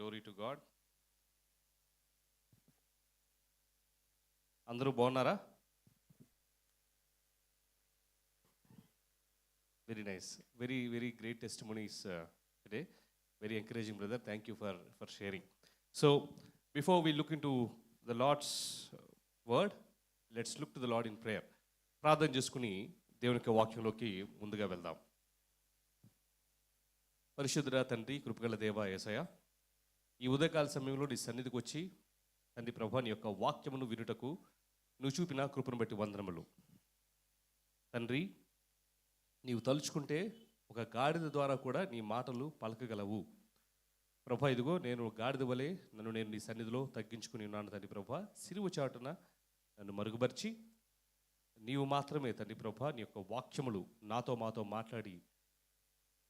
Glory to God. అందరూ బాగున్నారా? Very nice, very great testimonies today. Very encouraging, brother. Thank you for sharing. So, before we look into the Lord's word, let's look to the Lord in prayer. ప్రార్థన చేసుకుని దేవుని యొక్క వాక్యంలోకి ముందుగా వెళ్దాం. పరిశుద్ధుడా తండ్రి, కృపగల దేవా యేసయ్య, ఈ ఉదయకాల సమయంలో నీ సన్నిధికి వచ్చి తండ్రి ప్రభువా, నీ యొక్క వాక్యమును వినుటకు నువ్వు చూపిన కృపను బట్టి వందనములు. తండ్రి, నీవు తలుచుకుంటే ఒక గాడిద ద్వారా కూడా నీ మాటలు పలకగలవు ప్రభా. ఇదిగో నేను గాడిద వలె నేను నీ సన్నిధిలో తగ్గించుకుని ఉన్నాను తండ్రి ప్రభా. సిలువ చాటున నన్ను మరుగుపరిచి నీవు మాత్రమే తండ్రి ప్రభా నీ యొక్క వాక్యములు మాతో మాట్లాడి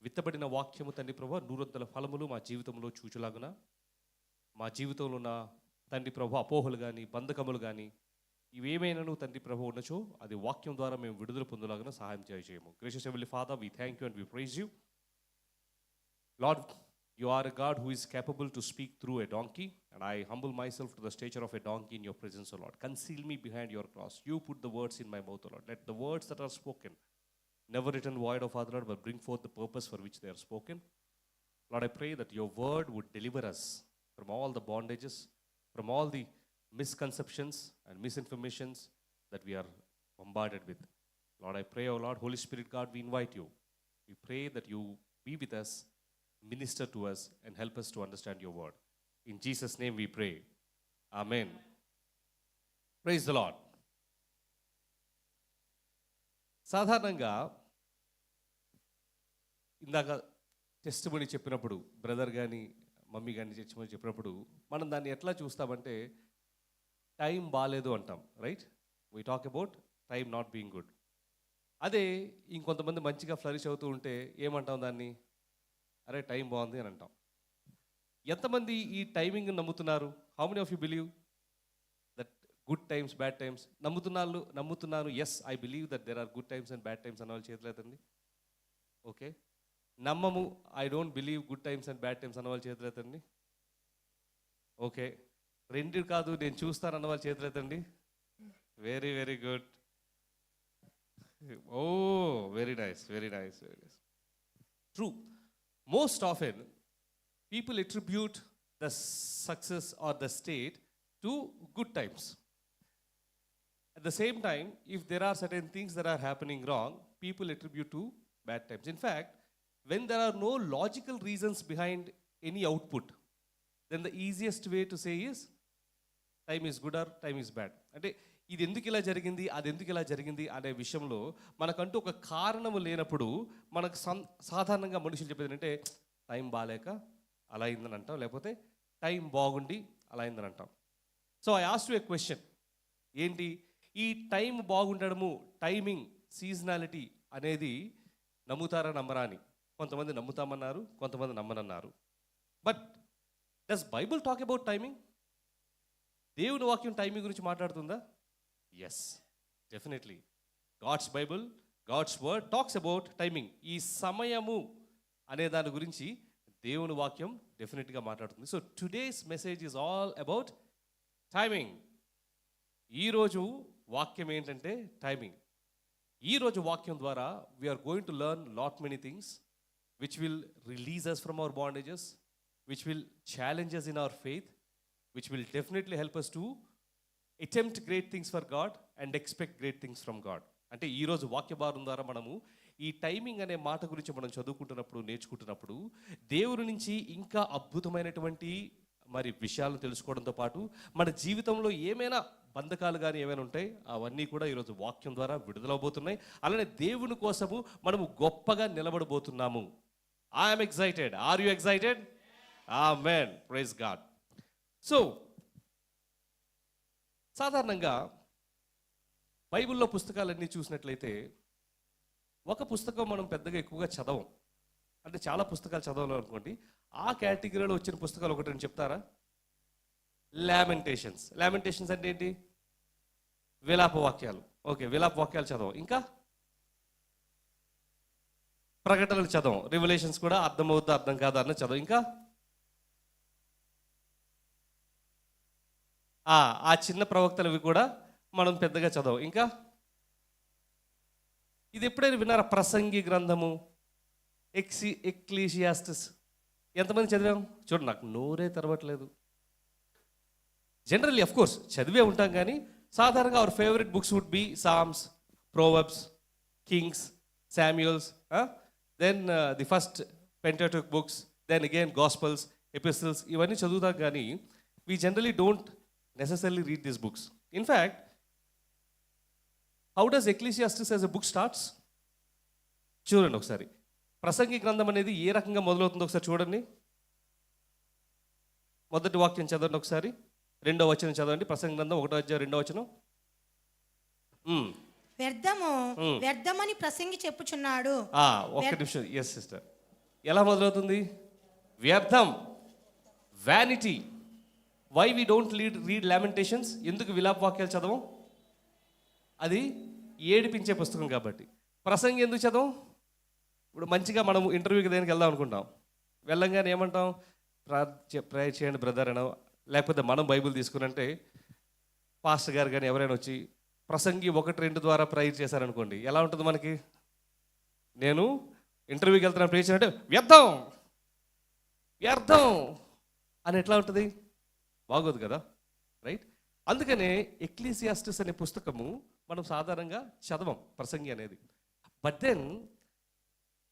విత్తబడిన వాక్యము తండ్రి ప్రభా నూరంతల ఫలములు మా జీవితంలో చూచులాగున, మా జీవితంలో ఉన్న తండ్రి ప్రభా అపోహలు కానీ బంధకములు కానీ ఇవేమైనాను తండ్రి ప్రభు ఉండొచ్చో అది వాక్యం ద్వారా మేము విడుదల పొందలాగా సహాయం చేయము. Gracious heavenly father, we thank you and we praise you. Lord, you are a God who is capable to speak through a donkey, and I humble myself to the stature of a donkey in your presence, O Lord. Conceal me behind your cross. You put the words in my mouth, O Lord. Let the words that are spoken never return void, O Father Lord, but bring forth the purpose for which they are spoken. Lord, I pray that your word would deliver us from all the bondages, from all the misconceptions and misinformations that we are bombarded with. Lord, I pray, O Lord, Holy Spirit God, we invite you. We pray that you be with us, minister to us, and help us to understand your word. In Jesus' name we pray. Amen. Praise the Lord. సాధారణంగా ఇందాక testimony చెప్పినప్పుడు brother కానీ mummy కానీ testimony చెప్పినప్పుడు మనం దాన్ని ఎట్లా చూస్తామంటే time బాగాలేదు అంటాం, right? We talk about time not being good. అదే ఇంకొంతమంది మంచిగా ఫ్లరిష్ అవుతూ ఉంటే ఏమంటాం దాన్ని? అరే టైం బాగుంది అని అంటాం. ఎంతమంది ఈ టైమింగ్ నమ్ముతున్నారు? How many of you believe that good times bad times నమ్ముతున్నాను? Yes, I believe that there are good times and bad times అన్న వాళ్ళు చేతులేతండి. ఓకే. నమ్మము, I don't believe good times and bad times అన్న వాళ్ళు చేతులేతండి. Okay. రెండు కాదు నేను చూస్తాను అన్న వాళ్ళు చేతులేతండి. Very very good. Oh very nice, very nice, very nice. True. Most often, people attribute the success or the state to good times. At the same time, if there are certain things that are happening wrong, people attribute to bad times. In fact, when there are no logical reasons behind any output, then the easiest way to say is time is good or time is bad. అంటే ఇది ఎందుకు ఇలా జరిగింది, అది ఎందుకు ఇలా జరిగింది అనే విషయంలో మనకంటూ ఒక కారణము లేనప్పుడు మనకు సాధారణంగా మనుషులు చెప్పేది ఏంటంటే టైం బాగాలేక అలా అయిందని అంటాం, లేకపోతే టైం బాగుండి అలా అయిందని అంటాం. So I ask you a question. ఏంటి ఈ టైం బాగుండడము, టైమింగ్, సీజనాలిటీ అనేది నమ్ముతారా నమ్మరా అని? కొంతమంది నమ్ముతామన్నారు, కొంతమంది నమ్మనన్నారు. But does Bible talk about timing? దేవుని వాక్యం టైమింగ్ గురించి మాట్లాడుతుందా? Yes, definitely. God's Bible, God's word talks about timing. ఈ సమయము అనే దాని గురించి దేవుని వాక్యం డెఫినెట్గా మాట్లాడుతుంది. So today's message is all about timing. ఈరోజు వాక్యం ఏంటంటే టైమింగ్. ఈరోజు వాక్యం ద్వారా we're going to learn lot many things which will release us from our bondages, which will challenge us in our faith, which will definitely help us to attempt great things for God and expect great things from God. అంటే ఈరోజు వాక్య భారం ద్వారా మనము ఈ timing అనే మాట గురించి మనం చదువుకుంటున్నప్పుడు, నేర్చుకుంటున్నప్పుడు దేవుని నుంచి ఇంకా అద్భుతమైనటువంటి మరి విషయాలను తెలుసుకోవడంతో పాటు మన జీవితంలో ఏమైనా బంధకాలు కానీ ఏమైనా ఉంటాయి అవన్నీ కూడా ఈరోజు వాక్యం ద్వారా విడుదలవబోతున్నాయి. అలానే దేవుని కోసము మనము గొప్పగా నిలబడబోతున్నాము. I'm excited. Are you excited? Amen. Praise God. So సాధారణంగా బైబిల్లో పుస్తకాలన్నీ చూసినట్లయితే ఒక పుస్తకం మనం పెద్దగా ఎక్కువగా చదవం. అంటే చాలా పుస్తకాలు చదవాలి అనుకోండి, ఆ కేటగిరీలో వచ్చిన పుస్తకాలు ఒకటి నేను చెప్తారా? లామెంటేషన్స్. లామెంటేషన్స్ అంటే ఏంటి? విలాప వాక్యాలు. ఓకే, విలాప వాక్యాలు చదవం. ఇంకా ప్రకటనలు చదవం. రివల్యూషన్స్ కూడా అర్థమవుద్దా అర్థం కాదా అన్న చదవం. ఇంకా ఆ చిన్న ప్రవక్తలవి కూడా మనం పెద్దగా చదవం. ఇంకా ఇది ఎప్పుడైనా విన్నారా? ప్రసంగి గ్రంథము, ఎక్లీసియాస్టిస్. ఎంతమంది చదివాం? చూడండి, నాకు నోరే తెరవట్లేదు. జనరల్లీ అఫ్ కోర్స్ చదివే ఉంటాం, కానీ సాధారణంగా our favourite books would be Psalms, Proverbs, Kings, Samuels, then the first Pentateuch books, then again gospels, epistles, ఇవన్నీ చదువుతాం. కానీ we generally don't necessarily read these books. In fact, how does Ecclesiastes as a book starts? చూడండి ఒకసారి. ప్రసంగి గ్రంథం అనేది ఏ రకంగా మొదలవుతుందో ఒకసారి చూడండి. మొదటి వాక్యం చదవండి ఒకసారి, 2వ వచనం చదవండి. ప్రసంగి గ్రంథం 1వ అధ్యాయం 2వ వచనం. వ్యర్థమని ప్రసంగి చెప్పుచున్నాడు. ఒక్క నిమిషం. ఎస్ సిస్టర్, ఎలా మొదలవుతుంది? వ్యర్థం, vanity. Why we don't read lamentations? ఎందుకు విలాప వాక్యాలు చదవం? అది ఏడిపించే పుస్తకం కాబట్టి. ప్రసంగి ఎందుకు చదవం? ఇప్పుడు మంచిగా మనం ఇంటర్వ్యూకి దేనికి వెళ్దాం అనుకుంటాం, వెళ్ళంగానే ఏమంటాం? ప్రేయర్ చేయండి బ్రదర్ అనో, లేకపోతే మనం బైబిల్ తీసుకునంటే పాస్టర్ గారు కానీ ఎవరైనా వచ్చి ప్రసంగి 1-2 ద్వారా ప్రేయర్ చేశారనుకోండి, ఎలా ఉంటుంది మనకి? నేను ఇంటర్వ్యూకి వెళ్తున్నాను, ప్రేయర్ చేయాలంటే వ్యర్థం వ్యర్థం అని ఎట్లా ఉంటుంది? బాగోదు కదా, రైట్? అందుకనే ఎక్లీసియాస్టిస్ అనే పుస్తకము మనం సాధారణంగా చదవం, ప్రసంగి అనేది. But then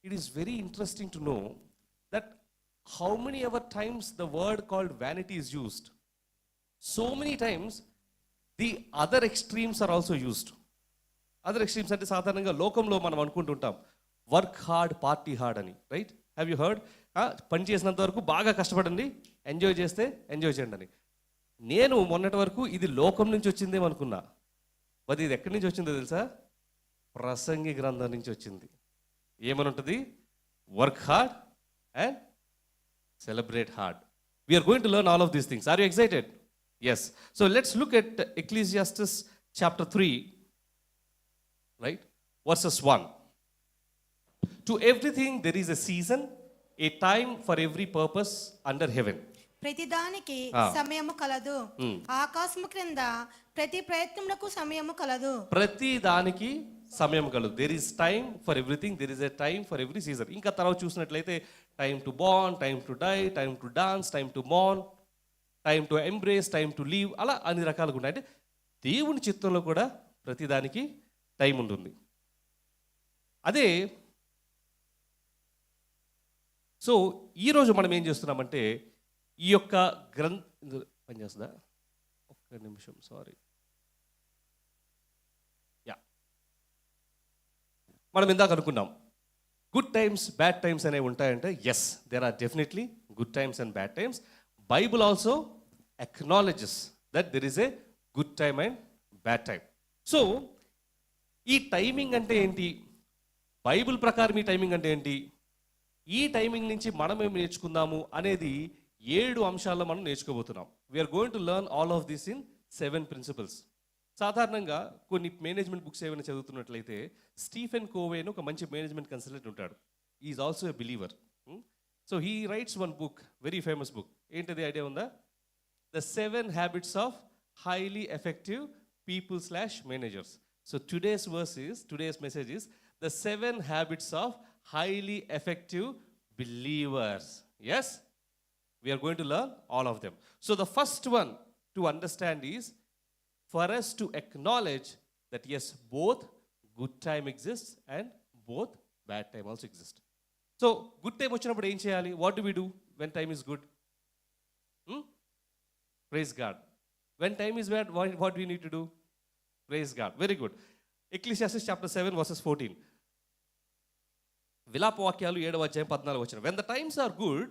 it is very interesting to know that how many ever times the word called vanity is used, so many times the other extremes are also used. Other extremes అంటే సాధారణంగా లోకంలో మనం అనుకుంటుంటాం వర్క్ హార్డ్, పార్టీ హార్డ్ అని, right? Have you heard? పని చేసినంత వరకు బాగా కష్టపడండి, ఎంజాయ్ చేస్తే ఎంజాయ్ చేయండి అని. నేను మొన్నటి వరకు ఇది లోకం నుంచి వచ్చిందేమనుకున్నా, మరి ఇది ఎక్కడి నుంచి వచ్చిందో తెలుసా? ప్రసంగి గ్రంథం నుంచి వచ్చింది. ఏమని ఉంటుంది? Work hard and celebrate hard. We're going to learn all of these things. Are you excited? Yes. So let's look at Ecclesiastes chapter 3, right? Verses 1. To everything there is a season, a time for every purpose under heaven. ప్రతిదానికి సమయము కలదు, ఆకాశము క్రింద ప్రతి ప్రయత్నమునకు సమయము కలదు. ప్రతి దానికి సమయం కలదు. There is time for everything, there is a time for every season. ఇంకా తర్వాత చూసినట్లయితే time to born, time to die, time to dance, time to mourn, time to embrace, time to leave, అలా అన్ని రకాలుగా ఉన్నాయి. అంటే దేవుని చిత్తంలో కూడా ప్రతిదానికి టైం ఉంటుంది. అదే సో ఈరోజు మనం ఏం చేస్తున్నామంటే ఈ యొక్క పనిచేస్తుందా? ఒక్క నిమిషం, సారీ. మనం ఇందాక అనుకున్నాం గుడ్ టైమ్స్, బ్యాడ్ టైమ్స్ అనేవి ఉంటాయంటే yes, there are definitely good times and bad times. Bible also acknowledges that there is a good time and bad time. So ఈ టైమింగ్ అంటే ఏంటి? బైబిల్ ప్రకారం ఈ టైమింగ్ అంటే ఏంటి? ఈ టైమింగ్ నుంచి మనం ఏమి నేర్చుకుందాము అనేది 7 అంశాల్లో మనం నేర్చుకోబోతున్నాం. We're going to learn all of this in 7 principles. సాధారణంగా కొన్ని మేనేజ్మెంట్ బుక్స్ ఏమైనా చదువుతున్నట్లయితే స్టీఫెన్ కోవే అని ఒక మంచి మేనేజ్మెంట్ కన్సల్టెంట్ ఉంటాడు. Is also a believer. So he writes one book, very famous book. ఏంటది ఐడియా ఉందా? The 7 habits of highly effective people / managers. So today's message is the 7 habits of highly effective believers. Yes, we are going to learn all of them. So the first one to understand is for us to acknowledge that yes, both good time exists and both bad time also exist. So good time వచ్చినప్పుడు ఏం చేయాలి? What do we do when time is good? Praise God. When time is bad, what do we need to do? Praise God. Very good. Ecclesiastes chapter 7 verses 14. విలాప వాక్యాలు 7వ అధ్యాయం 14వ వచనం. When the times are good,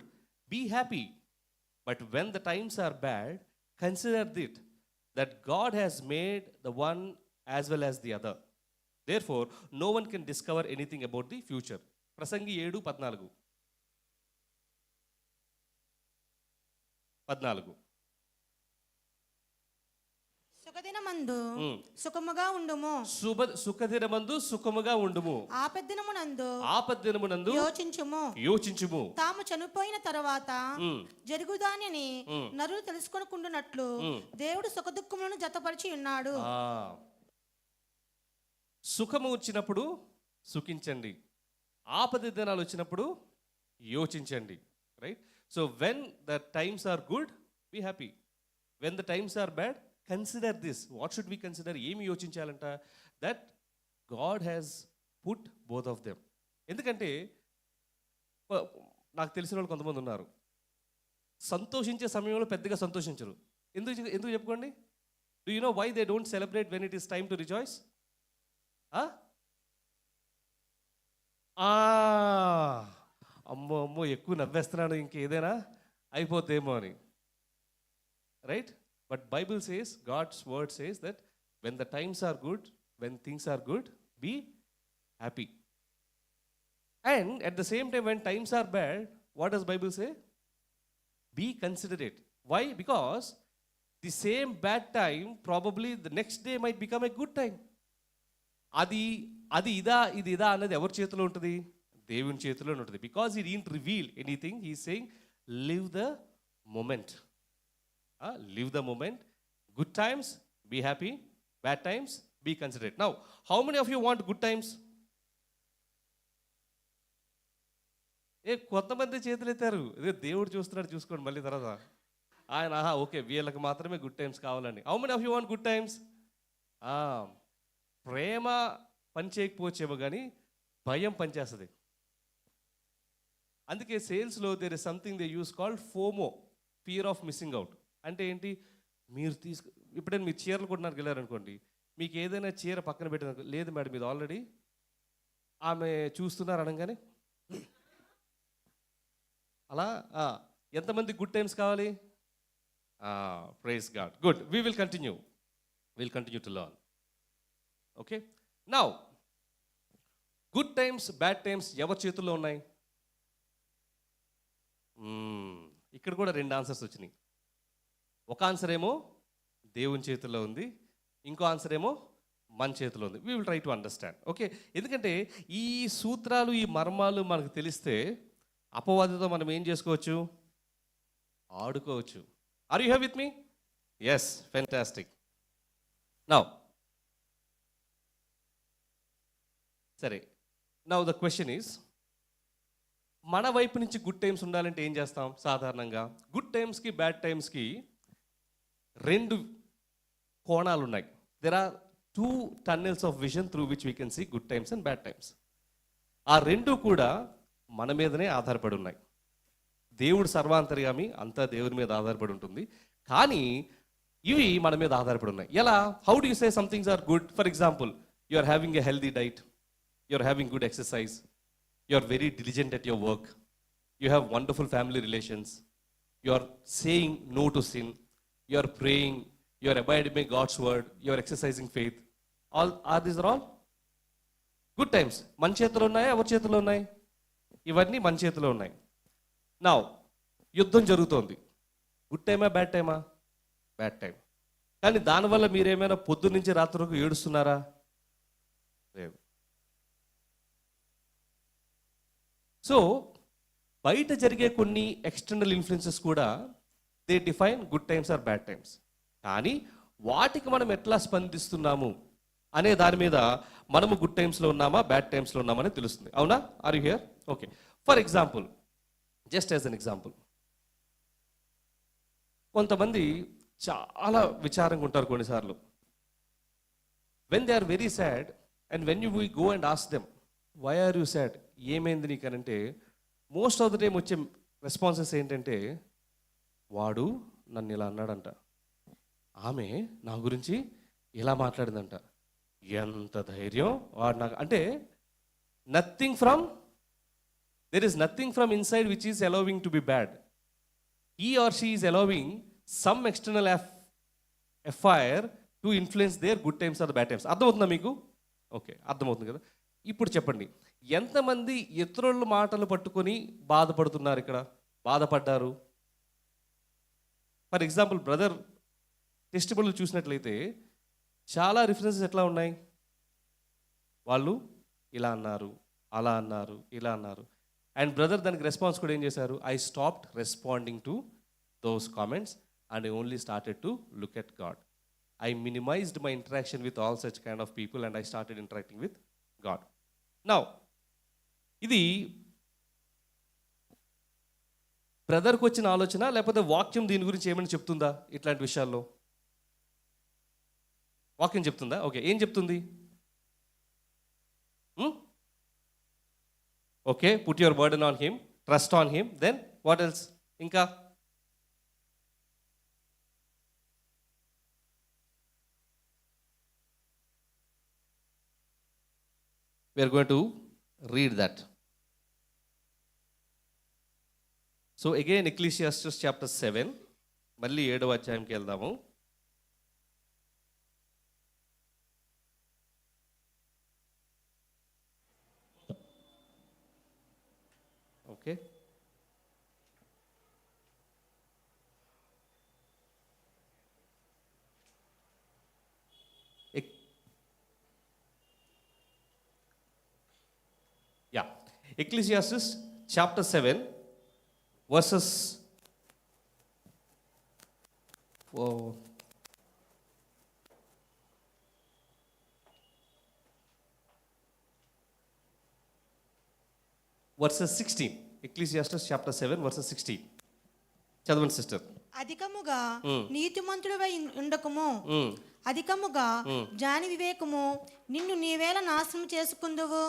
be happy. But when the times are bad, consider it that God has made the one as well as the other. Therefore, no one can discover anything about the future. Prasangi 7:14. So సుఖదినమందు సుఖముగా ఉండుము, సుఖదినమందు సుఖముగా ఉండుము, ఆపద్దినమునందు ఆపద్దినమునందు యోచించుము. తాము చనిపోయిన తర్వాత జరుగుదానిని నరులు తెలుసుకొనుకుంటున్నట్లు దేవుడు సుఖదుఖములను జతపరిచి ఉన్నాడు. సుఖము వచ్చినప్పుడు సుఖించండి, ఆపద దినాలు వచ్చినప్పుడు యోచించండి. Right? So when the times are good, be happy. When the times are bad, consider this. What should we consider? ఏమి యోచించాలంట? That God has put both of them. ఎందుకంటే నాకు తెలిసిన వాళ్ళు కొంతమంది ఉన్నారు, సంతోషించే సమయంలో పెద్దగా సంతోషించరు. ఎందుకు చెప్పుకోండి? Do you know why they don't celebrate when it is time to rejoice? అమ్మో అమ్మో ఎక్కువ నవ్వేస్తున్నాను, ఇంకేదైనా అయిపోతేమో అని. Right? But Bible says, God's word says that when the times are good, when things are good, be happy. And at the same time when times are bad, what does Bible say? Be considerate. Why? Because the same bad time, probably the next day might become a good time. అది ఇదా అన్నది ఎవరి చేతిలో ఉంటుంది? దేవుని చేతిలో ఉంటుంది. Because he didn't reveal anything. He is saying live the moment. Live the moment. Good times, be happy. Bad times, be considerate. Now, how many of you want good times? కొంతమంది చేతులు ఎత్తారు. దేవుడు చూస్తున్నాడు, చూసుకోండి మళ్ళీ తర్వాత. ఆయన ఓకే వీళ్ళకి మాత్రమే గుడ్ టైమ్స్ కావాలని. How many of you want good times? ప్రేమ పనిచేయకపోవచ్చేమో కానీ భయం పనిచేస్తుంది. అందుకే సేల్స్లో there is something they use called FOMO, fear of missing out. అంటే ఏంటి? మీరు ఇప్పుడైనా మీరు చీరలు కొట్టడానికి వెళ్ళారనుకోండి, మీకు ఏదైనా చీర పక్కన పెట్టిన, లేదు మేడం ఇది ఆల్రెడీ ఆమె చూస్తున్నారు అనగానే అలా. ఎంతమంది గుడ్ టైమ్స్ కావాలి? Praise God. Good. We will continue to learn. Okay, now good times bad times ఎవరి చేతుల్లో ఉన్నాయి? ఇక్కడ కూడా 2 ఆన్సర్స్ వచ్చినాయి. ఒక ఆన్సర్ ఏమో దేవుని చేతుల్లో ఉంది, ఇంకో ఆన్సర్ ఏమో మన చేతిలో ఉంది. We will try to understand. Okay, ఎందుకంటే ఈ సూత్రాలు, ఈ మర్మాలు మనకు తెలిస్తే అపవాదితో మనం ఏం చేసుకోవచ్చు? ఆడుకోవచ్చు. Are you here with me? Yes, fantastic. Now సరే, నౌ ద క్వశ్చన్ ఈస్, మన వైపు నుంచి గుడ్ టైమ్స్ ఉండాలంటే ఏం చేస్తాం? సాధారణంగా గుడ్ టైమ్స్కి బ్యాడ్ టైమ్స్కి 2 కోణాలు ఉన్నాయి. There are 2 tunnels of vision through which we can see good times and bad times. ఆ 2 కూడా మన మీదనే ఆధారపడి ఉన్నాయి. దేవుడు సర్వాంతర్యామి, అంతా దేవుని మీద ఆధారపడి ఉంటుంది. కానీ ఇవి మన మీద ఆధారపడి ఉన్నాయి. ఎలా? How do you say some things are good? For example, you are having a healthy diet, you are having good exercise, you are very diligent at your work, you have wonderful family relations, you are saying no to sin, you are praying, you are abiding by God's word, you are exercising faith. These are all good times. మన చేతిలో ఉన్నాయా? ఎవరి చేతిలో ఉన్నాయి? ఇవన్నీ మన చేతిలో ఉన్నాయి. నౌ యుద్ధం జరుగుతోంది. గుడ్ టైమా బ్యాడ్ టైమా? Bad time. కానీ దానివల్ల మీరేమైనా పొద్దున్న నుంచి రాత్రి వరకు ఏడుస్తున్నారా? లేదు. సో బయట జరిగే కొన్ని ఎక్స్టర్నల్ ఇన్ఫ్లుయెన్సెస్ కూడా they define good times are bad times. కానీ వాటికి మనం ఎట్లా స్పందిస్తున్నాము అనే దాని మీద మనము గుడ్ టైమ్స్లో ఉన్నామా బ్యాడ్ టైమ్స్లో ఉన్నామని తెలుస్తుంది. అవునా? Are you here? Okay, for example, just as an example, కొంతమంది చాలా విచారంగా ఉంటారు కొన్నిసార్లు. When they are very sad and when you we go and ask them why are you sad, ఏమైంది నీకు అని అంటే, మోస్ట్ ఆఫ్ ద టైం వచ్చే రెస్పాన్సెస్ ఏంటంటే, వాడు నన్ను ఇలా అన్నాడంట, ఆమె నా గురించి ఇలా మాట్లాడిందంట, ఎంత ధైర్యం వాడు నాకు అంటే. Nothing from there is nothing from inside which is allowing to be bad. he or she is allowing some external affair to influence their good times or the bad times. అర్థమవుతుందా మీకు? ఓకే, అర్థమవుతుంది కదా. ఇప్పుడు చెప్పండి, ఎంతమంది ఇతరుల మాటలు పట్టుకొని బాధపడుతున్నారు? ఇక్కడ బాధపడ్డారు. ఫర్ ఎగ్జాంపుల్, బ్రదర్ టెస్టిమోనీలు చూసినట్లయితే చాలా రిఫరెన్సెస్ ఎట్లా ఉన్నాయి? వాళ్ళు ఇలా అన్నారు, అలా అన్నారు, ఇలా అన్నారు. అండ్ బ్రదర్ దానికి రెస్పాన్స్ కూడా ఏం చేశారు? I stopped responding to those comments and I only started to look at God. I minimized my interaction with all such kind of people and I started interacting with God. Now, ఇది బ్రదర్కి వచ్చిన ఆలోచన లేకపోతే వాక్యం దీని గురించి ఏమైనా చెప్తుందా? ఇట్లాంటి విషయాల్లో వాక్యం చెప్తుందా? ఓకే, ఏం చెప్తుంది? Okay, put your burden on him, trust on him, then what else? ఇంకా we are going to read that. So again Ecclesiastes chapter 7, మళ్ళీ 7వ అధ్యాయంకి వెళ్దాము. Okay, yeah, Ecclesiastes chapter 7 verses verses 16. Ecclesiastes chapter 7 verses 16. చదవండి sister. అధికముగా నీతిమంతుడివై ఉండకము, అధికముగా జ్ఞాని వివేకము నిన్ను నీవేళ నాశనం చేసుకుందువు.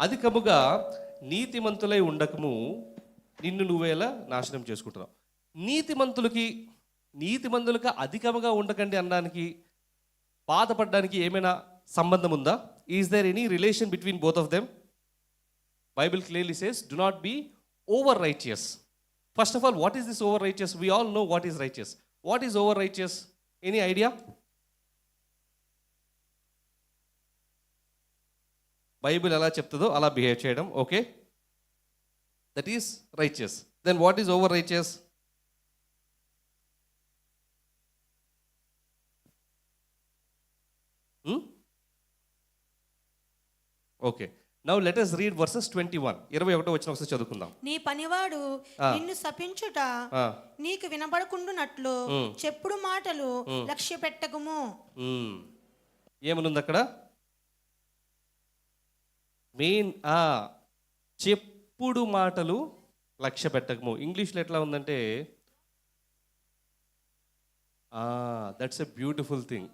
అధికముగా నీతిమంతులై ఉండకము, నిన్ను నువ్వేలా నాశనం చేసుకుంటున్నావు. నీతిమంతులకి అధికముగా ఉండకండి అనడానికి, బాధపడడానికి ఏమైనా సంబంధం ఉందా? Is there any relation between both of them? Bible clearly says do not be over righteous. First of all, what is this over righteous? We all know what is righteous. What is over righteous? Any idea? Bible ఎలా చెప్తుందో అలా behave చేయడం. Okay, that is righteous. Then what is over righteous? Okay, now let us read verses 21. 21వ వచనం ఒకసారి చదువుకుందాం. నీ పనివాడు నిన్ను శపించుట నీకు వినబడకుండునట్లు చెప్పుడు మాటలు లక్ష్య పెట్టకము. ఏమనుంది అక్కడ? మెయిన్ చెప్పుడు మాటలు లక్ష్య పెట్టకము. ఇంగ్లీష్లో ఎట్లా ఉందంటే, that's a beautiful thing.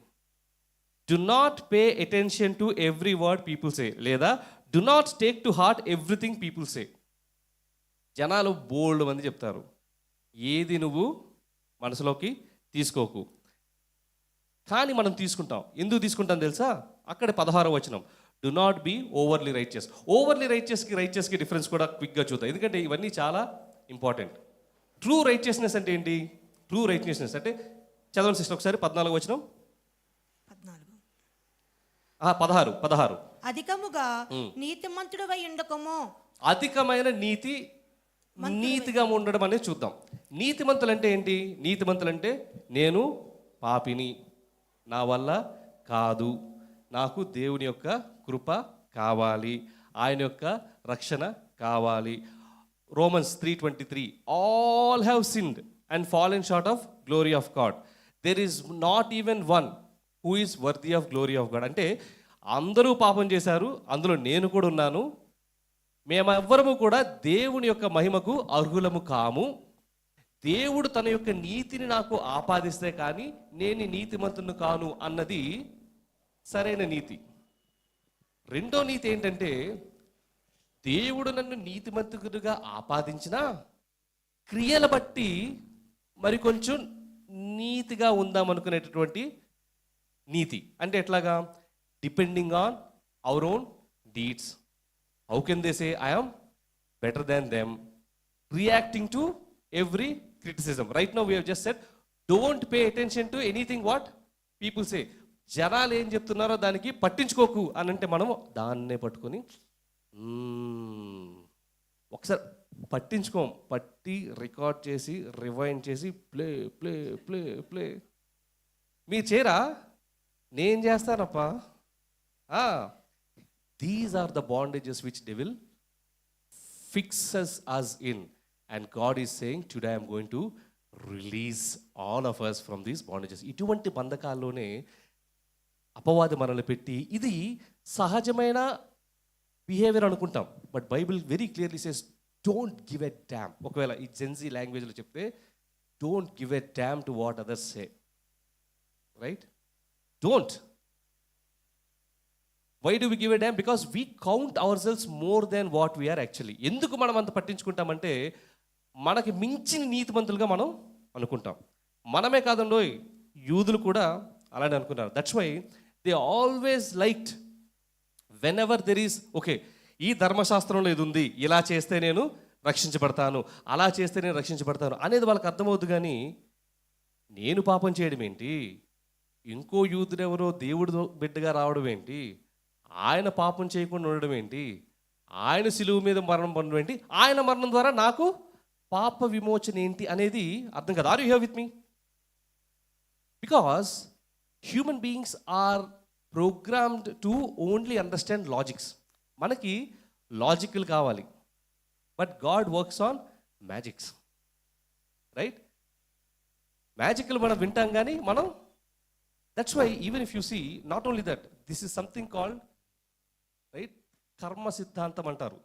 Do not pay attention to every word people say, లేదా do not take to heart everything people say. జనాలు బోల్డ్ మంది చెప్తారు, ఏది నువ్వు మనసులోకి తీసుకోకు. కానీ మనం తీసుకుంటాం. ఎందుకు తీసుకుంటాం తెలుసా? అక్కడ 16వ వచనం, do not be overly righteous. Overly రైచియస్కి డిఫరెన్స్ కూడా క్విక్గా చూద్దాం, ఎందుకంటే ఇవన్నీ చాలా ఇంపార్టెంట్. ట్రూ రైచియస్నెస్ అంటే ఏంటి? ట్రూ రైచియస్నెస్ అంటే చదవండి సిస్టర్ ఒకసారి 14వ వచనం. 16. అధికముగా నీతిమంతుడివై ఉండకము. అధికమైన నీతిగా ఉండడం అనేది చూద్దాం. నీతిమంతులు అంటే ఏంటి? నీతిమంతులు అంటే నేను పాపిని, నా వల్ల కాదు, నాకు దేవుని యొక్క కృప కావాలి, ఆయన యొక్క రక్షణ కావాలి. Romans 3:23, all have sinned and fallen short of glory of God. There is not even one who is worthy of glory of God. అంటే అందరూ పాపం చేశారు, అందులో నేను కూడా ఉన్నాను. మేమెవ్వరము కూడా దేవుని యొక్క మహిమకు అర్హులము కాము. దేవుడు తన యొక్క నీతిని నాకు ఆపాదిస్తే కానీ నేను నీతిమంతుని కాను అన్నది సరైన నీతి. రెండో నీతి ఏంటంటే, దేవుడు నన్ను నీతిమంతుడిగా ఆపాదించినా క్రియల బట్టి మరి కొంచెం నీతిగా ఉందామనుకునేటటువంటి నీతి. అంటే ఎట్లాగా? Depending on our own deeds. How can they say I am better than them? Reacting to every criticism. Right now we have just said don't pay attention to anything what people say. జనాలు ఏం చెప్తున్నారో దానికి పట్టించుకోకు అని అంటే మనం దాన్నే పట్టుకొని ఒకసారి పట్టించుకోం, పట్టి రికార్డ్ చేసి రివైండ్ చేసి ప్లే ప్లే ప్లే ప్లే మీరు చేయరా? నేను చేస్తానప్పా. These are the bondages which devil fixes us in, and God is saying today I'm going to release all of us from these bondages. ఇటువంటి బంధకాల్లోనే అపవాది మనల్ని పెట్టి, ఇది సహజమైన బిహేవియర్ అనుకుంటాం, but Bible very clearly says don't give a damn. ఒకవేళ ఈ జెన్జీ లాంగ్వేజ్లో చెప్తే don't give a damn to what others say, right? Don't. Why do we give a damn? Because we count ourselves more than what we're actually. ఎందుకు మనం అంత పట్టించుకుంటామంటే మనకి మించిన నీతిమంతులుగా మనం అనుకుంటాం. మనమే కాదండోయ్, యూదులు కూడా అలానే అనుకున్నారు. That's why they always liked whenever there is, okay ఈ ధర్మశాస్త్రంలో ఇది ఉంది, ఇలా చేస్తే నేను రక్షించబడతాను, అలా చేస్తే నేను రక్షించబడతాను అనేది వాళ్ళకి అర్థమవుతుంది. కానీ నేను పాపం చేయడం ఏంటి, ఇంకో యూదుడెవరో దేవుడు బిడ్డగా రావడం ఏంటి, ఆయన పాపం చేయకుండా ఉండడం ఏంటి, ఆయన సిలువ మీద మరణం పొందడం ఏంటి, ఆయన మరణం ద్వారా నాకు పాప విమోచన ఏంటి అనేది అర్థం కదా. Are you here with me? Because human beings are programmed to only understand logics. మనకి లాజికల్ కావాలి, but God works on magics, right? Magical మనం వింటాం కానీ మనం, that's why even if you see, not only that, this is something called, right, కర్మ సిద్ధాంతం అంటారు.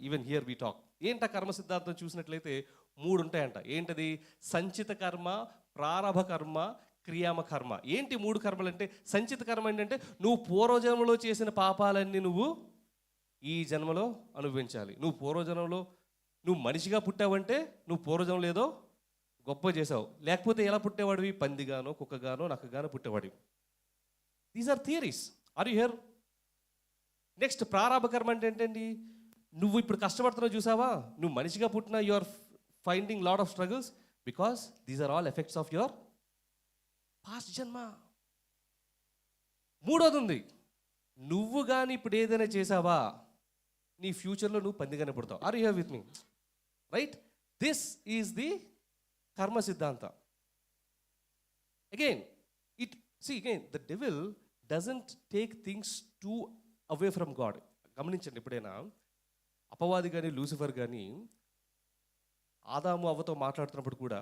Even here we talk. ఏంట కర్మ సిద్ధాంతం చూసినట్లయితే 3 ఉంటాయంట. ఏంటది? సంచిత కర్మ, ప్రారభ కర్మ, క్రియామ కర్మ. ఏంటి 3 కర్మలు అంటే? సంచిత కర్మ ఏంటంటే నువ్వు పూర్వజన్మలో చేసిన పాపాలన్నీ నువ్వు ఈ జన్మలో అనుభవించాలి. నువ్వు పూర్వజన్మలో నువ్వు మనిషిగా పుట్టావంటే నువ్వు పూర్వజన్మలో ఏదో గొప్ప చేసావు, లేకపోతే ఎలా పుట్టేవాడివి? పందిగానో, కుక్కగానో, నక్కగానో పుట్టేవాడివి. These are theories. Are you here? Next ప్రారంభ కర్మ అంటే ఏంటండి? నువ్వు ఇప్పుడు కష్టపడుతున్నావు చూసావా, నువ్వు మనిషిగా పుట్టిన you are finding lot of struggles because these are all effects of your past జన్మ. 3వది ఉంది, నువ్వు కానీ ఇప్పుడు ఏదైనా చేసావా నీ ఫ్యూచర్లో నువ్వు పందిగానే పుడతావు. Are you here with me? Right? This is the karma siddhanta. Again the devil doesn't take things too away from God. గమనించండి, ఎప్పుడైనా అపవాది కానీ లూసిఫర్ కానీ ఆదాము అవ్వతో మాట్లాడుతున్నప్పుడు కూడా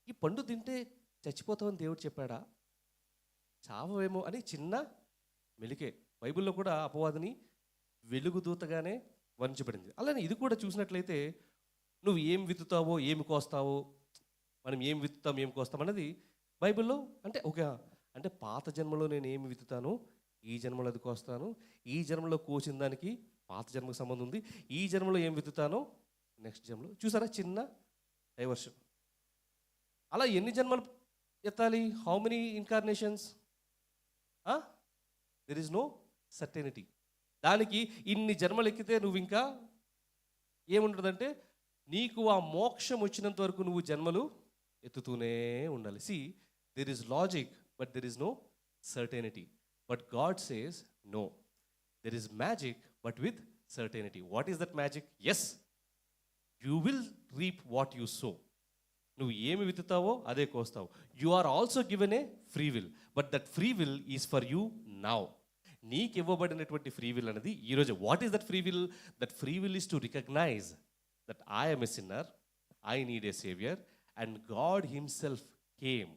ఈ పండు తింటే చచ్చిపోతామని దేవుడు చెప్పాడా, చావవేమో అని చిన్న మెలికే. బైబిల్లో కూడా అపవాదిని వెలుగుదూతగానే వర్ణించబడింది. అలానే ఇది కూడా చూసినట్లయితే నువ్వు ఏం విత్తుతావో ఏమి కోస్తావో, మనం ఏం విత్తుతాం ఏం కోస్తాం అన్నది బైబిల్లో అంటే అంటే పాత జన్మలో నేను ఏమి విత్తుతాను ఈ జన్మలో అది కోస్తాను, ఈ జన్మలో కోసిన దానికి పాత జన్మకు సంబంధం ఉంది, ఈ జన్మలో ఏం విత్తుతానో నెక్స్ట్ జన్మలో. చూసారా చిన్న డైవర్షన్. అలా ఎన్ని జన్మలు ఎత్తాలి? How many incarnations? There is no certainty. దానికి ఇన్ని జన్మలు ఎక్కితే నువ్వు ఇంకా ఏముంటుందంటే నీకు ఆ మోక్షం వచ్చినంత వరకు నువ్వు జన్మలు ఎత్తుతూనే ఉండాలి. See, there is logic but there is no certainty. But God says no, there is magic but with certainty. What is that magic? Yes, you will reap what you sow. నువ్వు ఏమి విత్తుతావో అదే కోస్తావు. You are also given a free will, but that free will is for you now. నీకు ఇవ్వబడినటువంటి free will అనేది ఈరోజు. What is that free will? That free will is to recognise that I am a sinner, I need a savior, and God himself came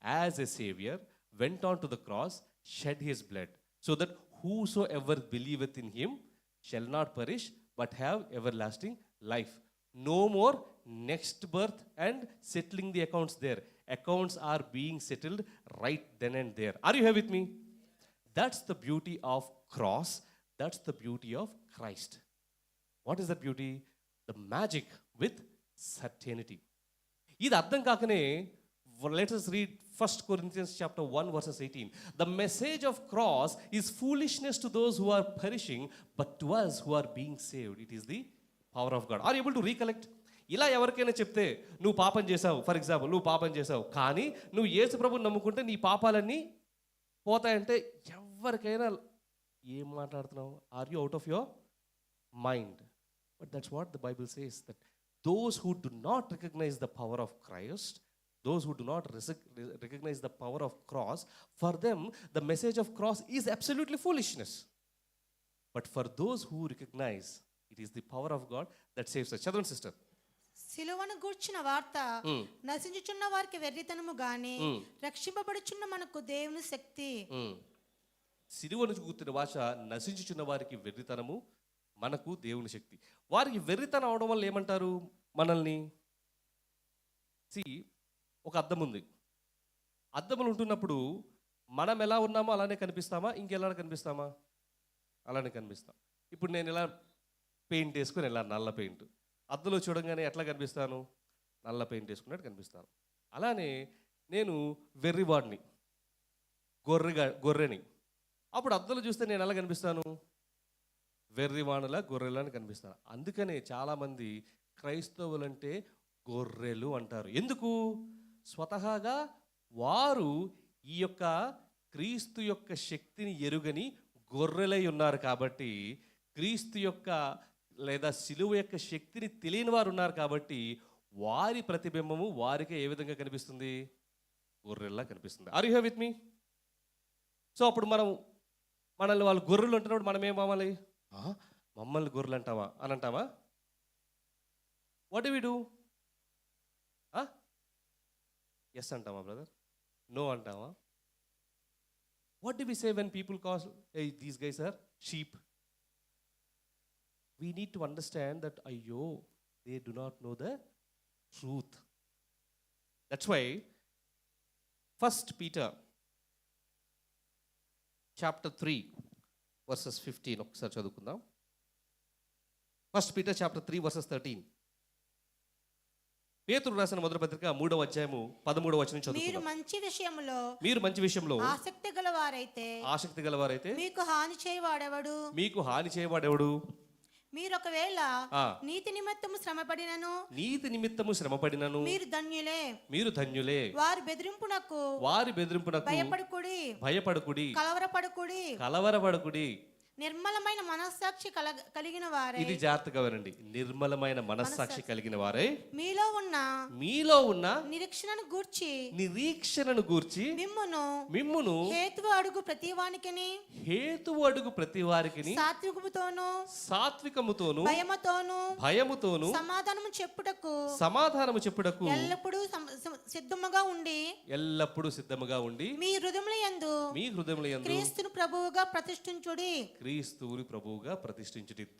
as a savior, went on to the cross, shed his blood, so that whosoever believeth in him shall not perish but have everlasting life. No more next birth and settling the accounts there. Accounts are being settled right then and there. Are you here with me? That's the beauty of cross. That's the beauty of Christ. What is that beauty? The magic with certainty. ఇది అర్థం కాకనే let us read 1 Corinthians chapter 1 verses 18. The message of cross is foolishness to those who are perishing, but to us who are being saved it is the power of God. Are you able to recollect? ఇలా ఎవరికైనా చెప్తే నువ్వు పాపం చేసావు, for example నువ్వు పాపం చేసావు కానీ నువ్వు యేసు ప్రభువుని నమ్ముకుంటే నీ పాపాలన్నీ పోతాయంటే ఎవరికైనా ఏం మాట్లాడుతున్నావు? Are you out of your mind? But that's what the Bible says, that those who do not recognize the power of Christ, those who do not recognize the power of cross, for them the message of cross is absolutely foolishness. But for those who recognize it is the power of God that saves us. Children, sister. సిలువను గూర్చిన వార్త నశించుచున్న వారికి వెర్రితనము గాని రక్షింపబడుచున్న మనకు దేవుని శక్తి. సిలువను గుర్తున్న భాష నశించుచున్న వారికి వెర్రితనము, మనకు దేవుని శక్తి. వారికి వెర్రితనం అవడం వల్ల ఏమంటారు మనల్ని? ఒక అద్దం ఉంది. అద్దములు ఉంటున్నప్పుడు మనం ఎలా ఉన్నామో అలానే కనిపిస్తామా? ఇంకెలా కనిపిస్తామా? అలానే కనిపిస్తాం. ఇప్పుడు నేను ఇలా పెయింట్ వేసుకుని ఇలా నల్ల పెయింట్, అద్దంలో చూడంగానే ఎట్లా కనిపిస్తాను? నల్ల పెయింట్ వేసుకున్నట్టు కనిపిస్తాను. అలానే నేను వెర్రివాడిని, గొర్రెని. అప్పుడు అద్దంలో చూస్తే నేను ఎలా కనిపిస్తాను? వెర్రివాణులా గొర్రెలా అని కనిపిస్తాను. అందుకనే చాలామంది క్రైస్తవులంటే గొర్రెలు అంటారు. ఎందుకు? స్వతహాగా వారు ఈ యొక్క క్రీస్తు యొక్క శక్తిని ఎరుగని గొర్రెలై ఉన్నారు కాబట్టి, క్రీస్తు యొక్క లేదా సిలువ యొక్క శక్తిని తెలియని వారు ఉన్నారు కాబట్టి వారి ప్రతిబింబము వారికే ఏ విధంగా కనిపిస్తుంది? గొర్రెల్లా కనిపిస్తుంది. Are you here with me? So అప్పుడు మనల్ని వాళ్ళు గొర్రెలు అంటున్నప్పుడు మనం ఏం అవ్వాలి? మమ్మల్ని గొర్రెలు అంటావా అని అంటావా? What do we do? Yes అంటావా బ్రదర్? నో అంటావా? What do we say when people call these guys are sheep? We need to understand that ayyo, they do not know the truth. That's why 1 Peter chapter 3 verses 15 ఒకసారి చదువుకుందాం. 1 Peter chapter 3 verses 13. పేతురు రాసిన మొదటి పత్రిక 3వ అధ్యాయము 13వ వచనం చదువుకుందాం. మీరు మంచి విషయంలో ఆసక్తి గలవారైతే మీకు హాని చేయవాడెవడు? మీరు ఒకవేళ నీతి నిమిత్తము శ్రమపడినను మీరు ధన్యులే. వారి బెదిరింపునకు భయపడకుడి, కలవరపడకుడి. నిర్మలమైన మనస్సాక్షి కలిగిన వారే, ఇది జాగ్రత్తగా వినండి, నిర్మలమైన మనస్సాక్షి కలిగిన వారే మీలో ఉన్న నిరీక్షణను గూర్చి మిమ్మును హేతువు అడుగు ప్రతి వారికిని సాత్వికముతోను భయముతోను సమాధానము చెప్పుటకు ఎల్లప్పుడూ సిద్ధముగా ఉండి మీ హృదయములందు క్రీస్తును ప్రభువుగా ప్రతిష్ఠించుడి.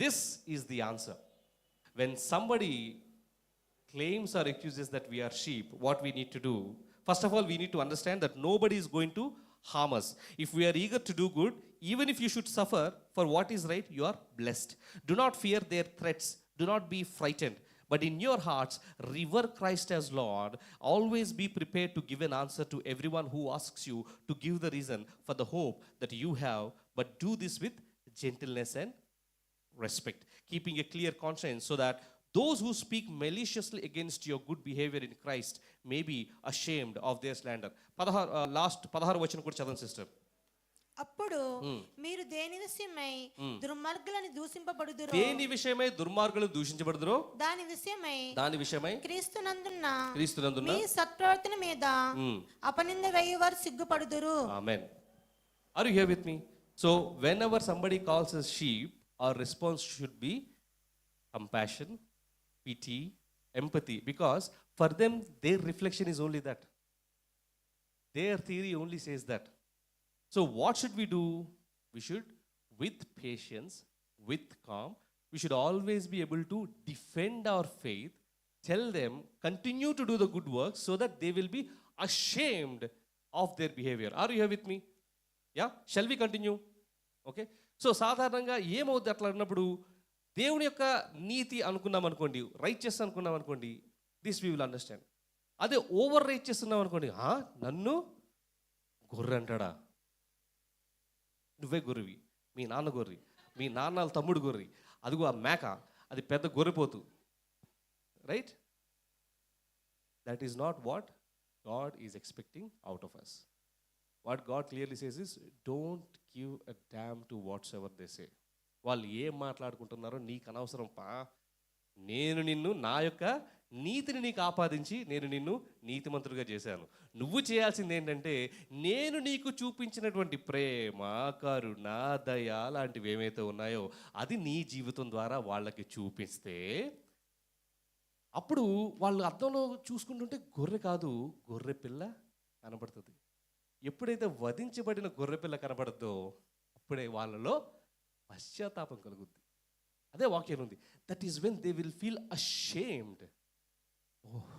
This is the answer. When somebody claims or accuses that we are sheep, what we need to do? First of all, we need to understand that nobody is going to harm us. If we are eager to do good, even if you should suffer for what is right, you are blessed. Do not fear their threats. Do not be frightened. But in your hearts, revere Christ as Lord. Always be prepared to give an answer to everyone who asks you to give the reason for the hope that you have. But do this with gentleness and respect, keeping a clear conscience, so that those who speak maliciously against your good behavior in Christ may be ashamed of their slander. Last 16 వచనం కూడా చదవండి sister. అప్పుడు మీరు దేని విషయమై దుర్మార్గులను దూషింపబడుదురో, దాని విషయమై క్రీస్తునందున్న మీ సత్ప్రవర్తన మీద అపనింద వేయువారు సిగ్గుపడుదురు. ఆమేన్. Are you here with me? So whenever somebody calls us sheep, our response should be compassion, pity, empathy, because for them their reflection is only that. Their theory only says that. So what should we do? We should, with patience, with calm, we should always be able to defend our faith, tell them, continue to do the good works so that they will be ashamed of their behavior. Are you here with me? Yeah? Shall we continue? Okay? So సాధారణంగా ఏమవుద్ది అట్లా అన్నప్పుడు, దేవుని యొక్క నీతి అనుకున్నాం అనుకోండి, righteous అనుకున్నాం అనుకోండి, దిస్ వీ విల్ అండర్స్టాండ్. అదే ఓవర్ రైచియస్ ఉన్నాం అనుకోండి, నన్ను గొర్రె అంటాడా? నువ్వే గొర్రెవి, మీ నాన్న గొర్రె, మీ నాన్న తమ్ముడు గొర్రె, అదిగో ఆ మేక, అది పెద్ద గొర్రెపోతు. Right? That is not what God is expecting out of us. What God clearly says is, don't give a damn to whatsoever they say. వాళ్ళు ఏం మాట్లాడుకుంటున్నారో నీకు అనవసరం పా. నేను నిన్ను నా యొక్క నీతిని నీకు ఆపాదించి నేను నిన్ను నీతిమంతుడిగా చేశాను. నువ్వు చేయాల్సింది ఏంటంటే నేను నీకు చూపించినటువంటి ప్రేమ, కరుణ, దయ లాంటివి ఏమైతే ఉన్నాయో అది నీ జీవితం ద్వారా వాళ్ళకి చూపిస్తే అప్పుడు వాళ్ళు అద్దంలో చూసుకుంటుంటే గొర్రె కాదు గొర్రె పిల్ల కనబడుతుంది. ఎప్పుడైతే వధించబడిన గొర్రె పిల్ల కనబడుద్దో అప్పుడే వాళ్ళలో పశ్చాత్తాపం కలుగుద్ది. అదే వాక్యం ఉంది, that is when they will feel ashamed. Oh,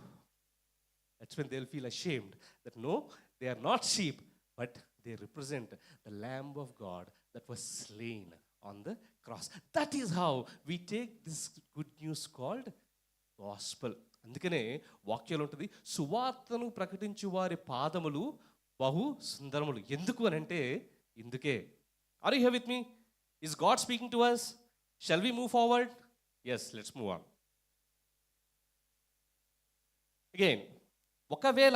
that's when they will feel ashamed that no, they are not sheep but they represent the lamb of God that was slain on the cross. That is how we take this good news called gospel. అందుకనే వాక్యాలు ఉంటుంది, సువార్తను ప్రకటించు వారి పాదములు బహు సుందరములు. ఎందుకు అని అంటే ఇందుకే. Are you here with me? Is God speaking to us? Shall we move forward? Yes, let's move on. Again, ఒకవేళ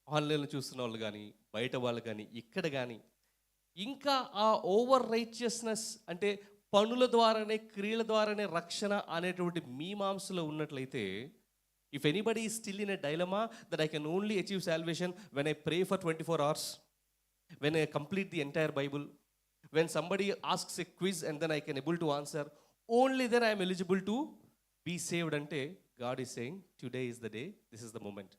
ఆన్లైన్లో చూస్తున్న వాళ్ళు కానీ బయట వాళ్ళు కానీ ఇక్కడ కానీ ఇంకా ఆ ఓవర్ రైచియస్నెస్ అంటే పనుల ద్వారానే క్రియల ద్వారానే రక్షణ అనేటువంటి మీమాంసలో ఉన్నట్లయితే, if anybody is still in a dilemma that I can only achieve salvation when I pray for 24 hours, when I complete the entire Bible, when somebody asks a quiz and then I can able to answer, only then I am eligible to be saved ante, God is saying today is the day, this is the moment.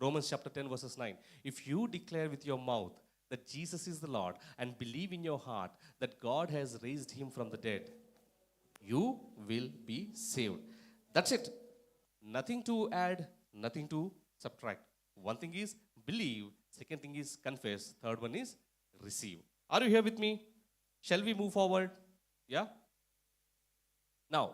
Romans chapter 10 verses 9, if you declare with your mouth that Jesus is the Lord and believe in your heart that God has raised him from the dead, you will be saved. That's it. Nothing to add, nothing to subtract. One thing is believe, second thing is confess, third one is receive. Are you here with me? Shall we move forward? Yeah? Now,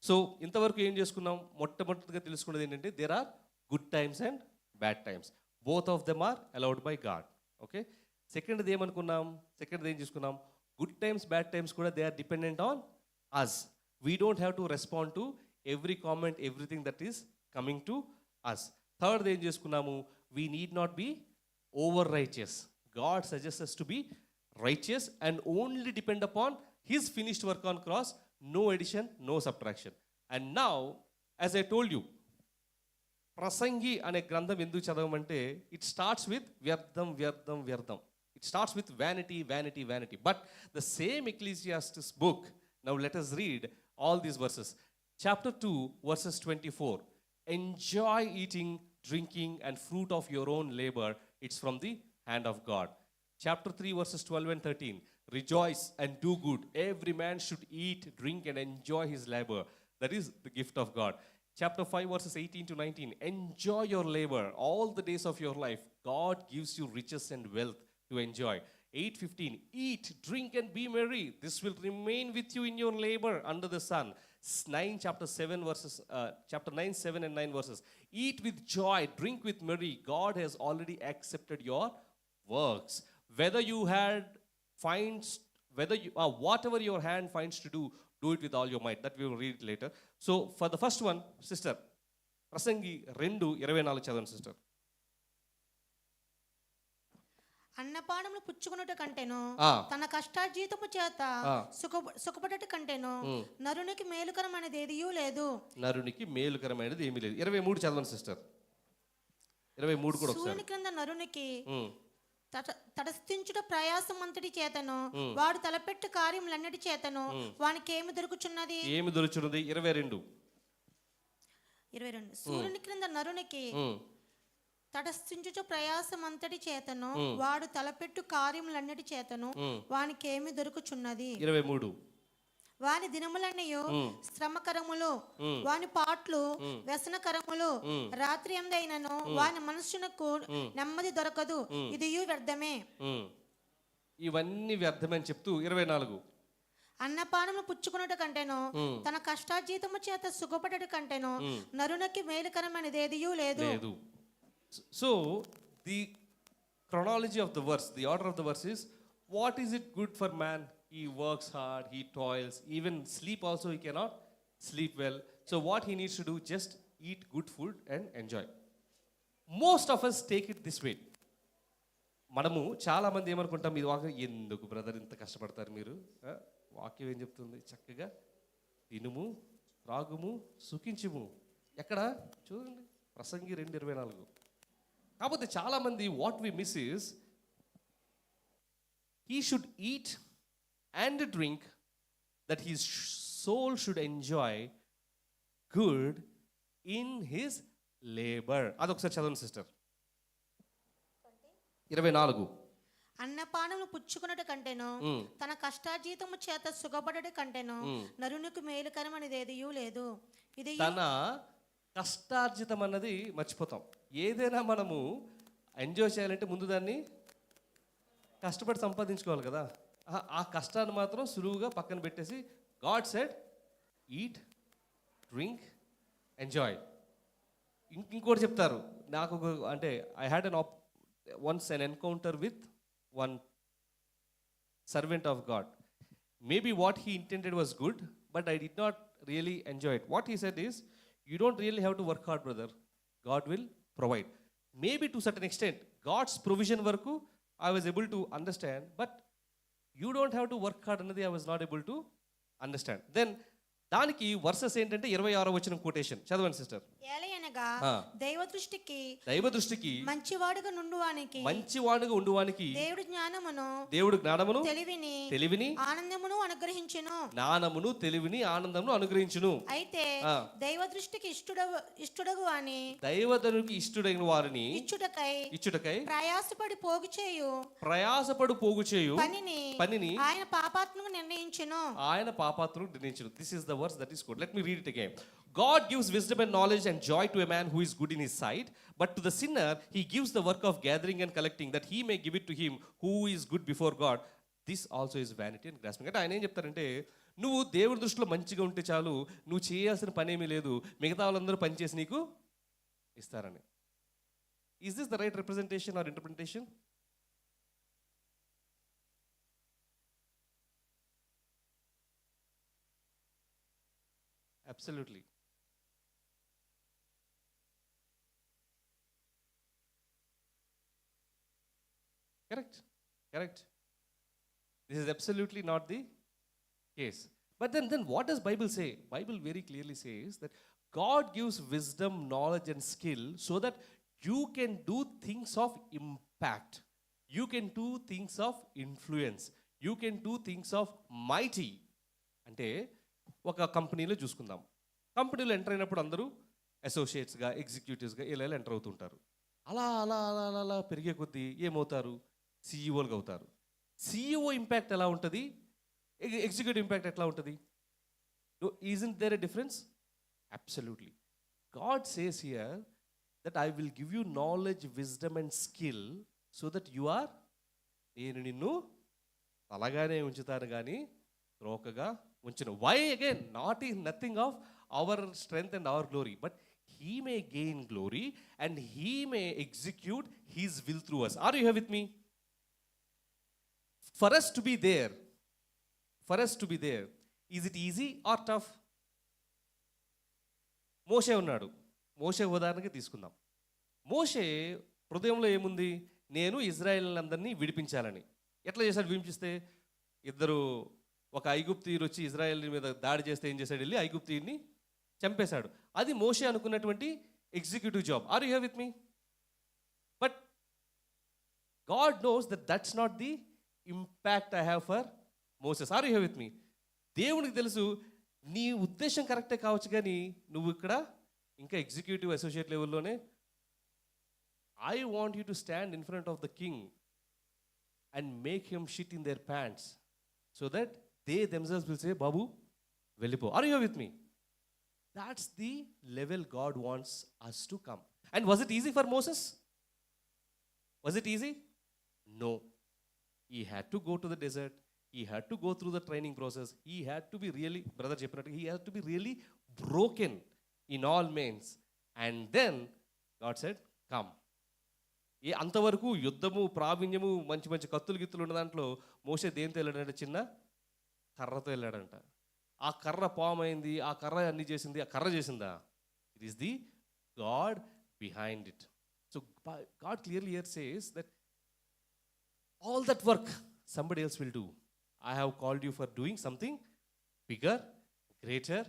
so ఇంతవరకు ఏం చేసుకున్నాం? మొట్టమొదటిగా తెలుసుకున్నది ఏంటంటే there are good times and bad times. Both of them are allowed by God. Okay, సెకండ్ది ఏమనుకున్నాం? సెకండ్ది ఏం చేసుకున్నాం? గుడ్ టైమ్స్ బ్యాడ్ టైమ్స్ కూడా they are dependent on us. We don't have to respond to every comment, everything that is coming to us. Third ఏం చేసుకున్నాము? We need not be over righteous. God suggests us to be righteous and only depend upon his finished work on cross, no addition, no subtraction. And now, as I told you, ప్రసంగి అనే గ్రంథం ఎందుకు చదవమంటే it starts with వ్యర్థం వ్యర్థం వ్యర్థం. It starts with vanity, vanity, vanity. But the same Ecclesiastes book, now let us read all these verses. Chapter 2 verses 24, enjoy eating, drinking and fruit of your own labor, it's from the hand of God. Chapter 3 verses 12 and 13, rejoice and do good, every man should eat, drink and enjoy his labor, that is the gift of God. Chapter 5 verses 18 to 19, enjoy your labor all the days of your life, God gives you riches and wealth to enjoy. 8:15, eat, drink and be merry, this will remain with you in your labor under the sun. 9 chapter 7 verses chapter 9 7 and 9 verses, eat with joy, drink with merry, God has already accepted your works. Whether you had finds, whether you whatever your hand finds to do, do it with all your might. That we will read it later. So for the first one, sister, ప్రసంగి 2:24 చదవండి sister. అన్నపానములు పుచ్చుకున్నట కంటేను తన కష్టార్జితము చేత సుఖపడట కంటేను నరునికి మేలుకరమైనది ఏదియూ లేదు. నరునికి మేలుకరమైనది ఏమీ లేదు. 23 చదవండి sister. 23 కూడా ఒకసారి. సూర్యుని క్రింద నరునికి తటస్థించుట ప్రయాసం అంతటి చేతను వాడు తలపెట్టు కార్యములన్నిటి చేతను వానికి ఏమి దొరుకుచున్నది? ఏమి దొరుకుచున్నది? 22 సూర్యుని క్రింద నరునికి తటస్థించుట ప్రయాసం అంతటి చేతను వాడు తలపెట్టు కార్యములన్నిటి చేతను వానికి ఏమి దొరుకుచున్నది? 23 వాని దినములన్నయు శ్రమకరములు, వాని పాటలు వ్యసనకరములు. రాత్రి ఎందైనను వాని మనస్సునకు నెమ్మది దొరకదు, ఇది వ్యర్థమే. ఇవన్నీ వ్యర్థమని చెప్తూ 24 అన్నపానములు పుచ్చుకున్నట కంటేను తన కష్టార్జితము చేత సుఖపడట కంటేను నరునికి మేలుకరమైనది ఏదియూ లేదు. So the chronology of the verse, the order of the verse is, what is it good for man? He works hard, he toils, even sleep also he cannot sleep well. So what he needs to do, just eat good food and enjoy. Most of us take it this way. మనము చాలా మంది ఏమనుకుంటాం, ఇది వాక్యం ఎందుకు brother ఇంత కష్టపడతారు మీరు, వాక్యం ఏం చెప్తుంది, చక్కగా తినుము త్రాగుము సుఖించుము. ఎక్కడ చూడండి, ప్రసంగి 2:24. కాకపోతే చాలామంది what we miss is he should eat and drink that his soul should enjoy good in his labor. అదొకసారి చదవండి సిస్టర్. 24. అన్నపానములు పుచ్చుకున్నట కంటేను తన కష్టార్జితము చేత సుఖపడట కంటేను నరునికి మేలుకరమనేది ఏదియూ లేదు. ఇది తన కష్టార్జితం అన్నది మర్చిపోతాం. ఏదైనా మనము ఎంజాయ్ చేయాలంటే ముందు దాన్ని కష్టపడి సంపాదించుకోవాలి కదా. ఆ కష్టాన్ని మాత్రం సులువుగా పక్కన పెట్టేసి God said eat drink enjoy. ఇంకోటి చెప్తారు నాకు అంటే I had once an encounter with one servant of God. Maybe what he intended was good, but I did not really enjoy it. What he said is, you don't really have to work hard, brother. God will provide. Maybe to certain extent, God's provision varaku I was able to understand, but you don't have to work hard another I was not able to understand. Then దానికి versus ఏంటంటే 26వ వచనం quotation చదవండి sister. ఏలయనగా దైవ దృష్టికి మంచివాడుగా ఉండువానికి దేవుడు జ్ఞానమును తెలివిని ఆనందమును అనుగ్రహించును. అయితే దైవ దృష్టికి ఇష్టడగు అని దైవతనికి ఇష్టడైన వారిని ఇచ్చుటకై ప్రయాసపడి పోగు చేయు పనిని ఆయన పాపాత్మకు నిర్ణయించును. This is the verse that is good. Let me read it again. God gives wisdom and knowledge and joy to a man who is good in his sight, but to the sinner he gives the work of gathering and collecting, that he may give it to him who is good before God. This also is vanity and grasping. అంటే ఆయన ఏం చెప్తారంటే, నువ్వు దేవుడి దృష్టిలో మంచిగా ఉంటే చాలు, నువ్వు చేయాల్సిన పని ఏమీ లేదు, మిగతా వాళ్ళందరూ పనిచేసి నీకు ఇస్తారని. Is this the right representation or interpretation? Absolutely. Correct. This is absolutely not the case. But then what does Bible say? Bible very clearly says that God gives wisdom, knowledge and skill so that you can do things of impact. You can do things of influence. You can do things of mighty. అంటే ఒక కంపెనీలో చూసుకుందాం. కంపెనీలో enter అయినప్పుడు అందరూ అసోసియేట్స్గా ఎగ్జిక్యూటివ్స్గా ఇలా enter అవుతుంటారు. అలా అలా అలా అలా అలా పెరిగే కొద్దీ ఏమవుతారు? సీఈఓలుగా అవుతారు. సీఈఓ ఇంపాక్ట్ ఎలా ఉంటుంది, ఎగ్జిక్యూటివ్ ఇంపాక్ట్ ఎట్లా ఉంటుంది? Isn't there a difference? Absolutely. God says here that I will give you knowledge, wisdom and skill so that you are, నేను నిన్ను అలాగానే ఉంచుతాను కానీ రోకగా ఉంచును. Why again? Not in nothing of our strength and our glory, but he may gain glory and he may execute his will through us. Are you here with me? For us to be there, is it easy or tough? మోషే ఉన్నాడు. మోషే ఉదాహరణకి తీసుకుందాం. మోషే హృదయంలో ఏముంది? నేను ఇజ్రాయేలీలందరినీ విడిపించాలని. ఎట్లా చేశాడు విడిపిస్తే? ఇద్దరు ఒక ఐగుప్తీయుడు వచ్చి ఇజ్రాయెల్ మీద దాడి చేస్తే ఏం చేశాడు? వెళ్ళి ఐగుప్తీయుడిని చంపేశాడు. అది మోషే అనుకున్నటువంటి executive job. Are you here with me? But God knows that that's not the impact I have for Moses. Are you here with me? దేవునికి తెలుసు నీ ఉద్దేశం కరెక్టే కావచ్చు, కానీ నువ్వు ఇక్కడ ఇంకా ఎగ్జిక్యూటివ్ అసోసియేట్ లెవెల్లోనే. I want you to stand in front of the king and make him shit in their pants so that they themselves will say, Babu, వెళ్ళిపో. Are you here with me? That's the level God wants us to come. And was it easy for Moses? Was it easy? No. He had to go to the desert. He had to go through the training process. He had to be really, brother చెప్పినట్టు, he had to be really broken in all means. And then God said, come. అంతవరకు యుద్ధము, ప్రావీణ్యము, మంచి మంచి కత్తులు గిత్తులు ఉన్న దాంట్లో మోషే దేంతో వెళ్ళాడంటే చిన్న కర్రతో వెళ్ళాడంట. ఆ కర్ర పామైంది, ఆ కర్ర అన్ని చేసింది. ఆ కర్ర చేసిందా? It is the God behind it. So God clearly here says that all that work somebody else will do. I have called you for doing something bigger, greater,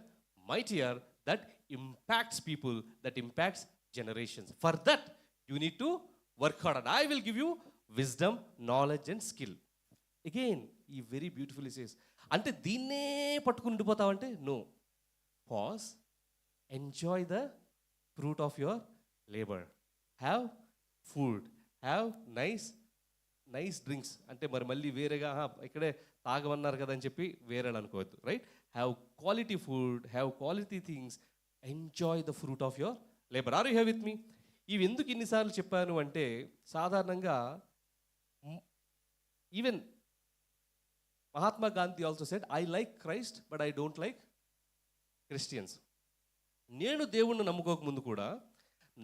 mightier, that impacts people, that impacts generations. For that, you need to work hard. And I will give you wisdom, knowledge, and skill. Again, he very beautifully says, అంటే దీన్నే పట్టుకుని ఉండిపోతావంటే no. Pause, enjoy the fruit of your labour. Have food, have nice drinks. అంటే మరి మళ్ళీ వేరేగా ఇక్కడే తాగమన్నారు కదా అని చెప్పి వేరే అనుకోవద్దు, right? Have quality food, have quality things, enjoy the fruit of your labour. Are you have with me? ఇవి ఎందుకు ఇన్నిసార్లు చెప్పాను అంటే సాధారణంగా even Mahatma Gandhi also said, I like Christ but I don't like Christians. నేను దేవుణ్ణి నమ్ముకోక ముందు కూడా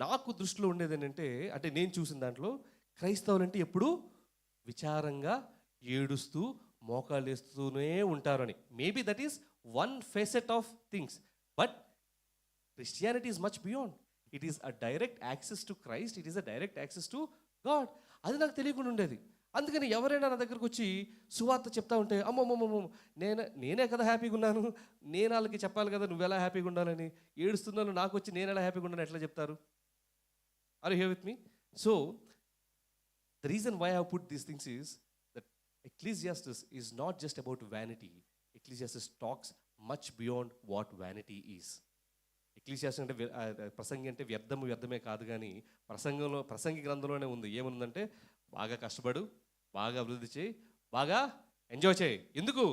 నాకు దృష్టిలో ఉండేది ఏంటంటే, అంటే నేను చూసిన దాంట్లో క్రైస్తవులంటే ఎప్పుడూ విచారంగా ఏడుస్తూ మోకాళ్ళు వేస్తూనే ఉంటారని. Maybe that is one facet of things, but Christianity is much beyond. It is a direct access to Christ, it is a direct access to God. అది నాకు తెలియకుండా ఉండేది. అందుకని ఎవరైనా నా దగ్గరకు వచ్చి సువార్త చెప్తా ఉంటే అమ్మమ్మమ్మమ్మ నేనే కదా హ్యాపీగా ఉన్నాను, నేను వాళ్ళకి చెప్పాలి కదా నువ్వు ఎలా హ్యాపీగా ఉండాలని. ఏడుస్తున్నాను నాకు వచ్చి నేను ఎలా హ్యాపీగా ఉన్నాను ఎట్లా చెప్తారు? Are you here with me? So the reason why I have put these things is that Ecclesiastes is not just about vanity. Ecclesiastes talks much beyond what vanity is. Ecclesiastes అంటే ప్రసంగి అంటే వ్యర్థమే కాదు, కానీ ప్రసంగి గ్రంథంలోనే ఉంది. ఏముందంటే బాగా కష్టపడు, బాగా అభివృద్ధి చేయి, బాగా ఎంజాయ్ చేయి. ఎందుకు?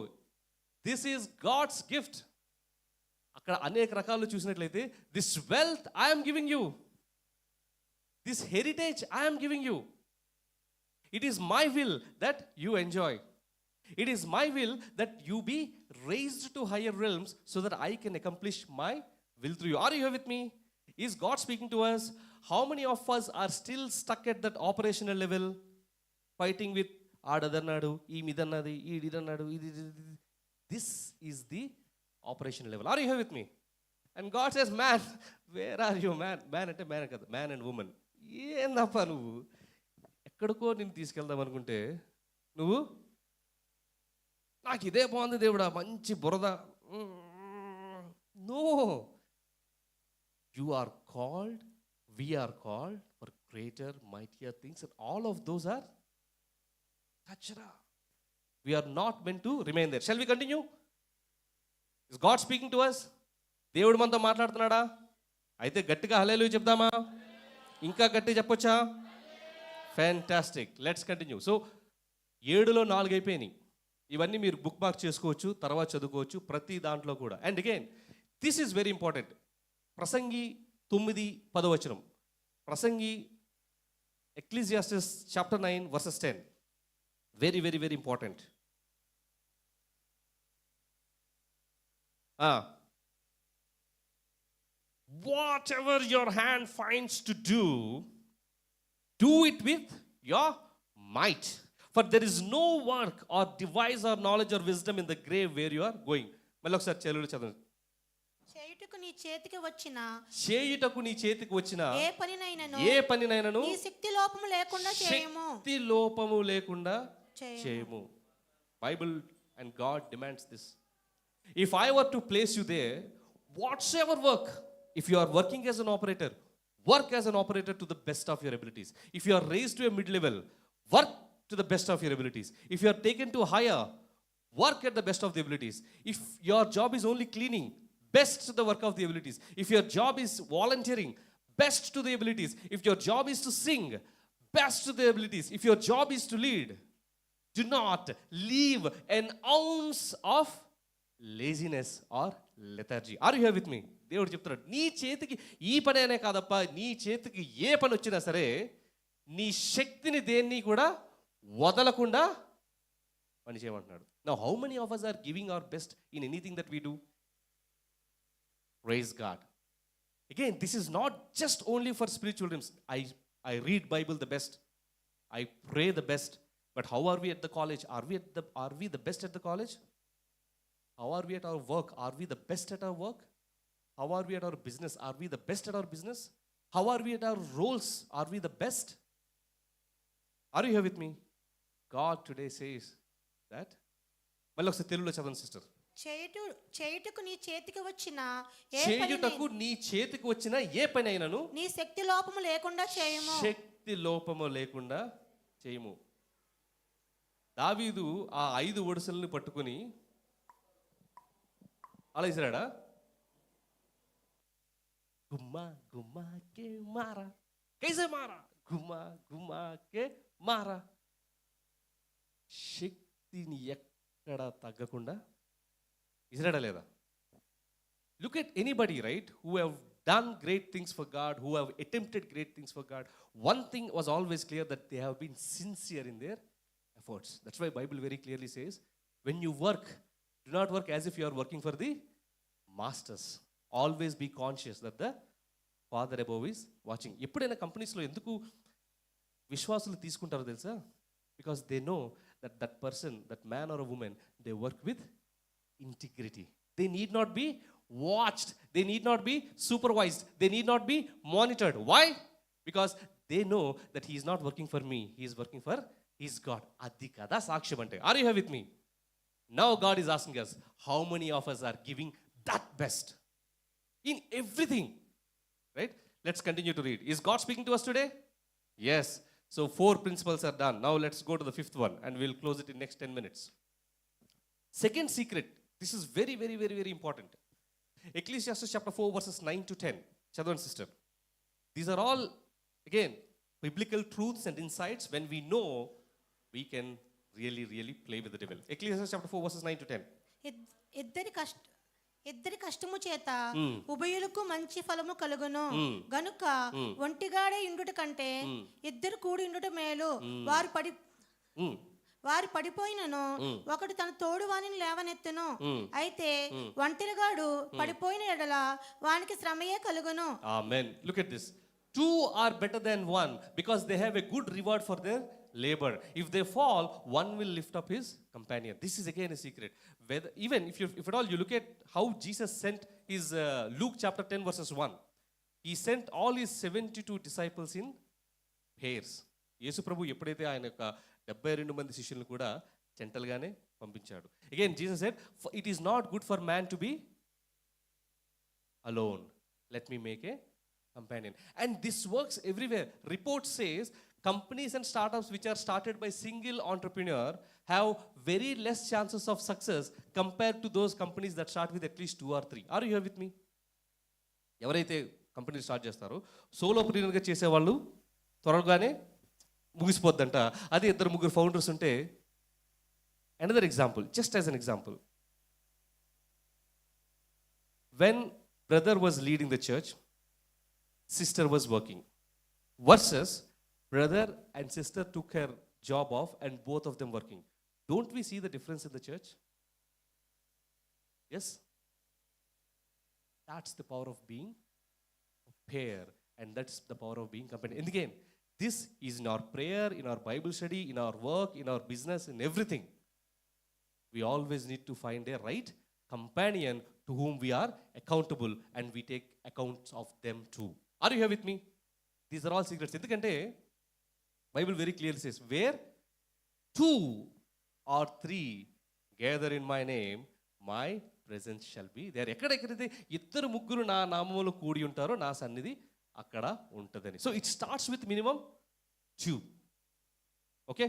This is God's gift. అక్కడ అనేక రకాలు చూసినట్లయితే this wealth I'm giving you, this heritage I'm giving you. It is my will that you enjoy. It is my will that you be raised to higher realms so that I can accomplish my will through you. Are you here with me? Is God speaking to us? How many of us are still stuck at that operational level, fighting with aadadannadu, ee midannadi, ee idannadu, this is the operational level. Are you here with me? And God says, man, where are you, man? Man ante man kada, man and woman. ఏందప్పా నువ్వు ఎక్కడికో నేను తీసుకెళ్దాం అనుకుంటే నువ్వు నాకు ఇదే బాగుంది దేవుడా, మంచి బురద. No, you are called, we are called for greater, mightier things, and all of those are kachra. We are not meant to remain there. Shall we continue? Is God speaking to us? దేవుడు మనతో మాట్లాడుతున్నాడా? అయితే గట్టిగా హల్లెలూయా చెప్దామా? ఇంకా గట్టిగా చెప్పొచ్చా? Fantastic. Let's continue. So 7లో 4 అయిపోయినాయి. ఇవన్నీ మీరు బుక్ మార్క్ చేసుకోవచ్చు, తర్వాత చదువుకోవచ్చు ప్రతి దాంట్లో కూడా. And again this is very important. Prasangi 9:10 Prasangi Ecclesiastes chapter 9 versus 10. Very very very important. Whatever your hand finds to do, do it with your might. For there is no work or device or knowledge or wisdom in the grave where you are going. మళ్ళీ ఒకసారి చదవండి. చేయుటకు నీ చేతికి వచ్చిన ఏ పనినైనను నీ శక్తి లోపము లేకుండా చేయము. Bible and God demands this. If I were to place you there, whatsoever work, if you are working as an operator, work as an operator to the best of your abilities. If you are raised to a mid-level, work to the best of your abilities. If you are taken to higher, work at the best of the abilities. If your job is only cleaning, best to the work of the abilities. If your job is volunteering, best to the abilities. If your job is to sing, best to the abilities. If your job is to lead, do not leave an ounce of laziness or lethargy. Are you here with me? దేవుడు చెప్తున్నాడు, నీ చేతికి ఈ పని అనే కాదప్పా, నీ చేతికి ఏ పని వచ్చినా సరే నీ శక్తిని దేన్ని కూడా వదలకుండా పని చేయమంటున్నాడు. Now how many of us are giving our best in anything that we do? Praise God. Again, this is not just only for spiritual realms. I read Bible the best, I pray the best, but how are we at the college? Are we the best at the college? How are we at our work? Are we the best at our work? How are we at our business? Are we the best at our business? How are we at our roles? Are we the best? Are you here with me? God today says that. మళ్ళీ ఒకసారి తెలుగులో చదవండి sister. చేయుటకు నీ చేతికి వచ్చిన ఏ చేయుటకు నీ చేతికి వచ్చిన ఏ పని అయినను నీ శక్తి లోపము లేకుండా చేయము. శక్తి లోపము లేకుండా చేయము. దావీదు ఆ 5 ఒడిసెలను పట్టుకొని అలా ఇసిరాడా? గుమ్మా గుమ్మా కే మారా కైసే మారా గుమ్మా గుమ్మా కే మారా. శక్తిని ఎక్కడ తగ్గకుండా ఇసిరాడా లేదా? Look at anybody, right, who have done great things for God, who have attempted great things for God. One thing was always clear, that they have been sincere in their efforts. That's why Bible very clearly says, when you work, do not work as if you are working for the masters. Always be conscious that the Father above is watching. ఎప్పుడైనా కంపెనీస్లో ఎందుకు విశ్వాసులు తీసుకుంటారో తెలుసా? Because they know that that person, that man or a woman, they work with integrity. They need not be watched. They need not be supervised. They need not be monitored. Why? Because they know that he is not working for me. He is working for his God. Adi kada saksham ante. Are you here with me? Now God is asking us, how many of us are giving that best in everything? Right? Let's continue to read. Is God speaking to us today? Yes. So 4 principles are done. Now let's go to the 5th one, and we'll close it in next 10 minutes. Second secret. This is very, very, very, very important. Ecclesiastes chapter 4 verses 9 to 10. Chadwan sister. These are all, again, biblical truths and insights. When we know, we can really, really play with the devil. Ecclesiastes chapter 4 verses 9 to 10. ఇద్దరి కష్టము చేత ఉభయులకు మంచి ఫలము కలుగును గనుక ఒంటిగాడే ఇండుట కంటే ఇద్దరు కూడి ఇండుట మేలు. వారు పడిపోయినను ఒకడు తన తోడు వానిని లేవనెత్తును. అయితే ఒంటరిగాడు పడిపోయిన ఎడల వానికి శ్రమయే కలుగును. Amen. Look at this. 2 are better than 1 because they have a good reward for their labor. If they fall, one will lift up his companion. This is again a secret. Even if at all you look at how Jesus sent his Luke chapter 10 verses 1. He sent all his 72 disciples in pairs. యేసు ప్రభు ఎప్పుడైతే ఆయన యొక్క 72 మంది శిష్యులను కూడా జంటలుగానే పంపించాడు. Again Jesus said, it is not good for man to be alone. Let me make a companion. And this works everywhere. Report says companies and startups which are started by single entrepreneur have very less chances of success compared to those companies that start with at least 2 or 3. Are you here with me? ఎవరైతే company start చేస్తారో సోలోప్రీనర్గా చేసేవాళ్ళు త్వరగానే ముగిసిపోద్దంట. అదే 2-3 founders ఉంటే, another example, just as an example, when brother was leading the church, sister was working, versus brother and sister took her job off and both of them working. Don't we see the difference in the church? Yes? That's the power of being a pair, and that's the power of being company. And again, this is in our prayer, in our Bible study, in our work, in our business, in everything. We always need to find a right companion to whom we are accountable, and we take accounts of them too. Are you here with me? These are all secrets. ఎందుకంటే Bible very clearly says, where 2 or 3 gather in my name, my presence shall be there. ఎక్కడెక్కడైతే 2-3 నా నామములో కూడి ఉంటారో నా సన్నిధి అక్కడ ఉంటుందని. So it starts with minimum 2. Okay?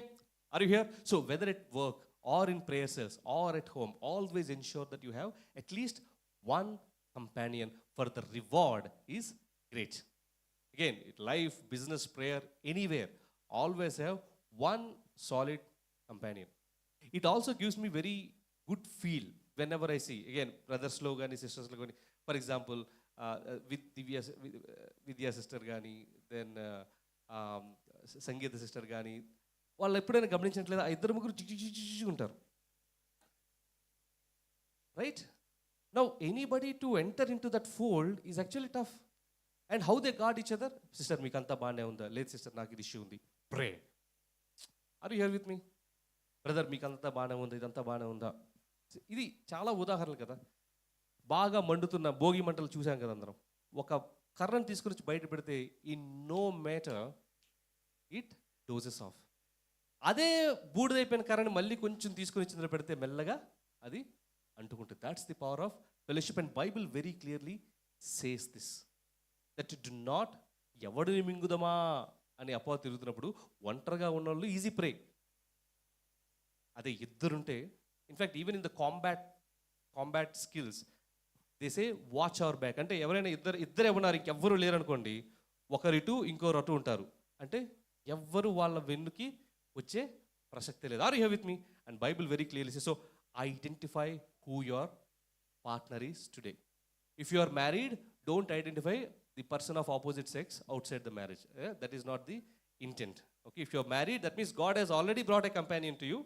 Are you here? So whether at work or in prayer cells or at home, always ensure that you have at least one companion, for the reward is great. Again, life, business, prayer, anywhere, always have one solid companion. It also gives me very good feel whenever I see, again, brothers lo gani, sisters lo gani, for example, with Vidya sister gani, then Sangeeta sister gani, వాళ్ళు ఎప్పుడైనా గమనించట్లేదు, 2-3 ఉంటారు. Right? Now, anybody to enter into that fold is actually tough. And how they guard each other? Sister, మీకు అంతా బాగానే ఉందా? లేదు sister, నాకు ఇది ఇష్యూ ఉంది. Pray. Are you here with me? Brother, మీకు అంతా బాగానే ఉందా? ఇదంతా బాగానే ఉందా? ఇది చాలా ఉదాహరణలు కదా. బాగా మండుతున్న భోగి మంటలు చూసాం కదా అందరం. ఒక కర్రను తీసుకుని బయట పెడితే in no matter it dozes off. అదే బూడిదైపోయిన కర్రని మళ్ళీ కొంచెం తీసుకుని చిందర పెడితే మెల్లగా అది అంటుకుంటుంది. That's the power of fellowship. And Bible very clearly says this, that do not ఎవడిని మింగుదమా అని అపవాది తిరుగుతున్నప్పుడు ఒంటరిగా ఉన్న వాళ్ళు ఈజీ ప్రే. అదే ఇద్దరుంటే, in fact even in the combat skills they say watch our back. అంటే ఎవరైనా ఇద్దరు ఏమన్నారు, ఇంకెవ్వరు లేరు అనుకోండి, ఒకరు ఇటు ఇంకోరు అటు ఉంటారు, అంటే ఎవ్వరు వాళ్ళ వెన్నుకి వచ్చే ప్రసక్తే లేదు. Are you here with me? And Bible very clearly say, so identify who your partner is today. If you are married, don't identify the person of opposite sex outside the marriage. That is not the intent. Okay, if you are married, that means God has already brought a companion to you.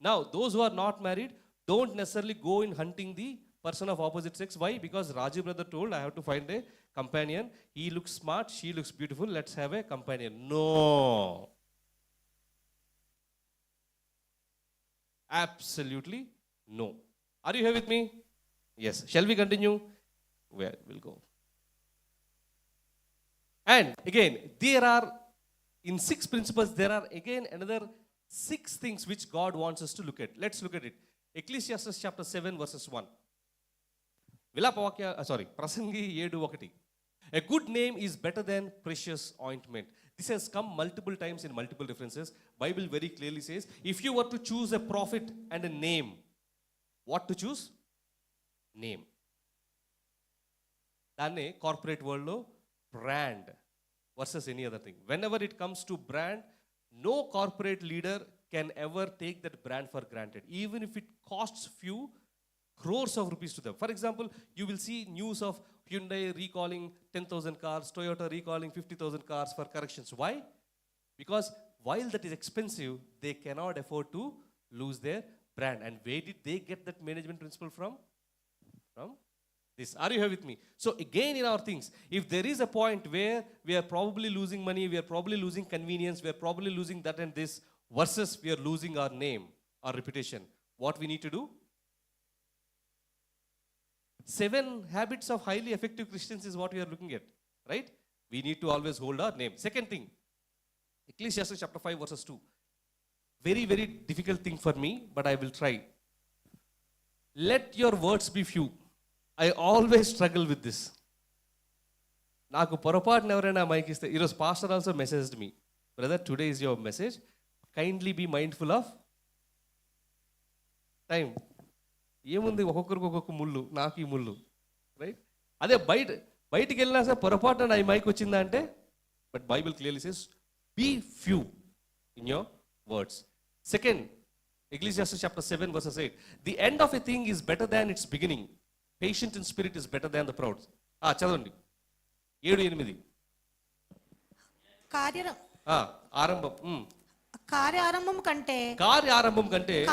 Now, those who are not married, don't necessarily go in hunting the person of opposite sex. Why? Because Rajiv brother told, I have to find a companion. He looks smart, she looks beautiful, let's have a companion. No. Absolutely no. Are you here with me? Yes. Shall we continue? Where we'll go. And again, there are, in 6 principles, there are again another 6 things which God wants us to look at. Let's look at it. Ecclesiastes chapter 7 verses 1. Prasangi 7:1. A good name is better than precious ointment. This has come multiple times in multiple references. Bible very clearly says, if you were to choose a prophet and a name, what to choose? Name. దాన్ని corporate వరల్డ్లో brand versus any other thing. Whenever it comes to brand, no corporate leader can ever take that brand for granted, even if it costs few crores of rupees to them. For example, you will see news of Hyundai recalling 10,000 cars, Toyota recalling 50,000 cars for corrections. Why? Because while that is expensive, they cannot afford to lose their brand. And where did they get that management principle from? From this. Are you here with me? So again, in our things, if there is a point where we are probably losing money, we are probably losing convenience, we are probably losing that and this, versus we are losing our name, our reputation, what we need to do? 7 habits of highly effective Christians is what we are looking at, right? We need to always hold our name. Second thing, Ecclesiastes chapter 5 verses 2. Very, very difficult thing for me, but I will try. Let your words be few. I always struggle with this. నాకు పొరపాటున ఎవరైనా mic ఇస్తే, ఈరోజు pastor also messaged me, brother today is your message, kindly be mindful of time. ఏముంది, ఒక్కొక్కరికి ఒక్కొక్క ముళ్ళు, నాకు ఈ ముళ్ళు, రైట్? అదే బయటికి వెళ్ళినా సరే పొరపాటున ఈ మైక్ వచ్చిందా అంటే, but Bible clearly says be few in your words. Second, Ecclesiastes chapter 7 verses 8. The end of a thing is better than its beginning. Patient in spirit is better than the proud. చదవండి 7-8. కార్యారంభం కంటే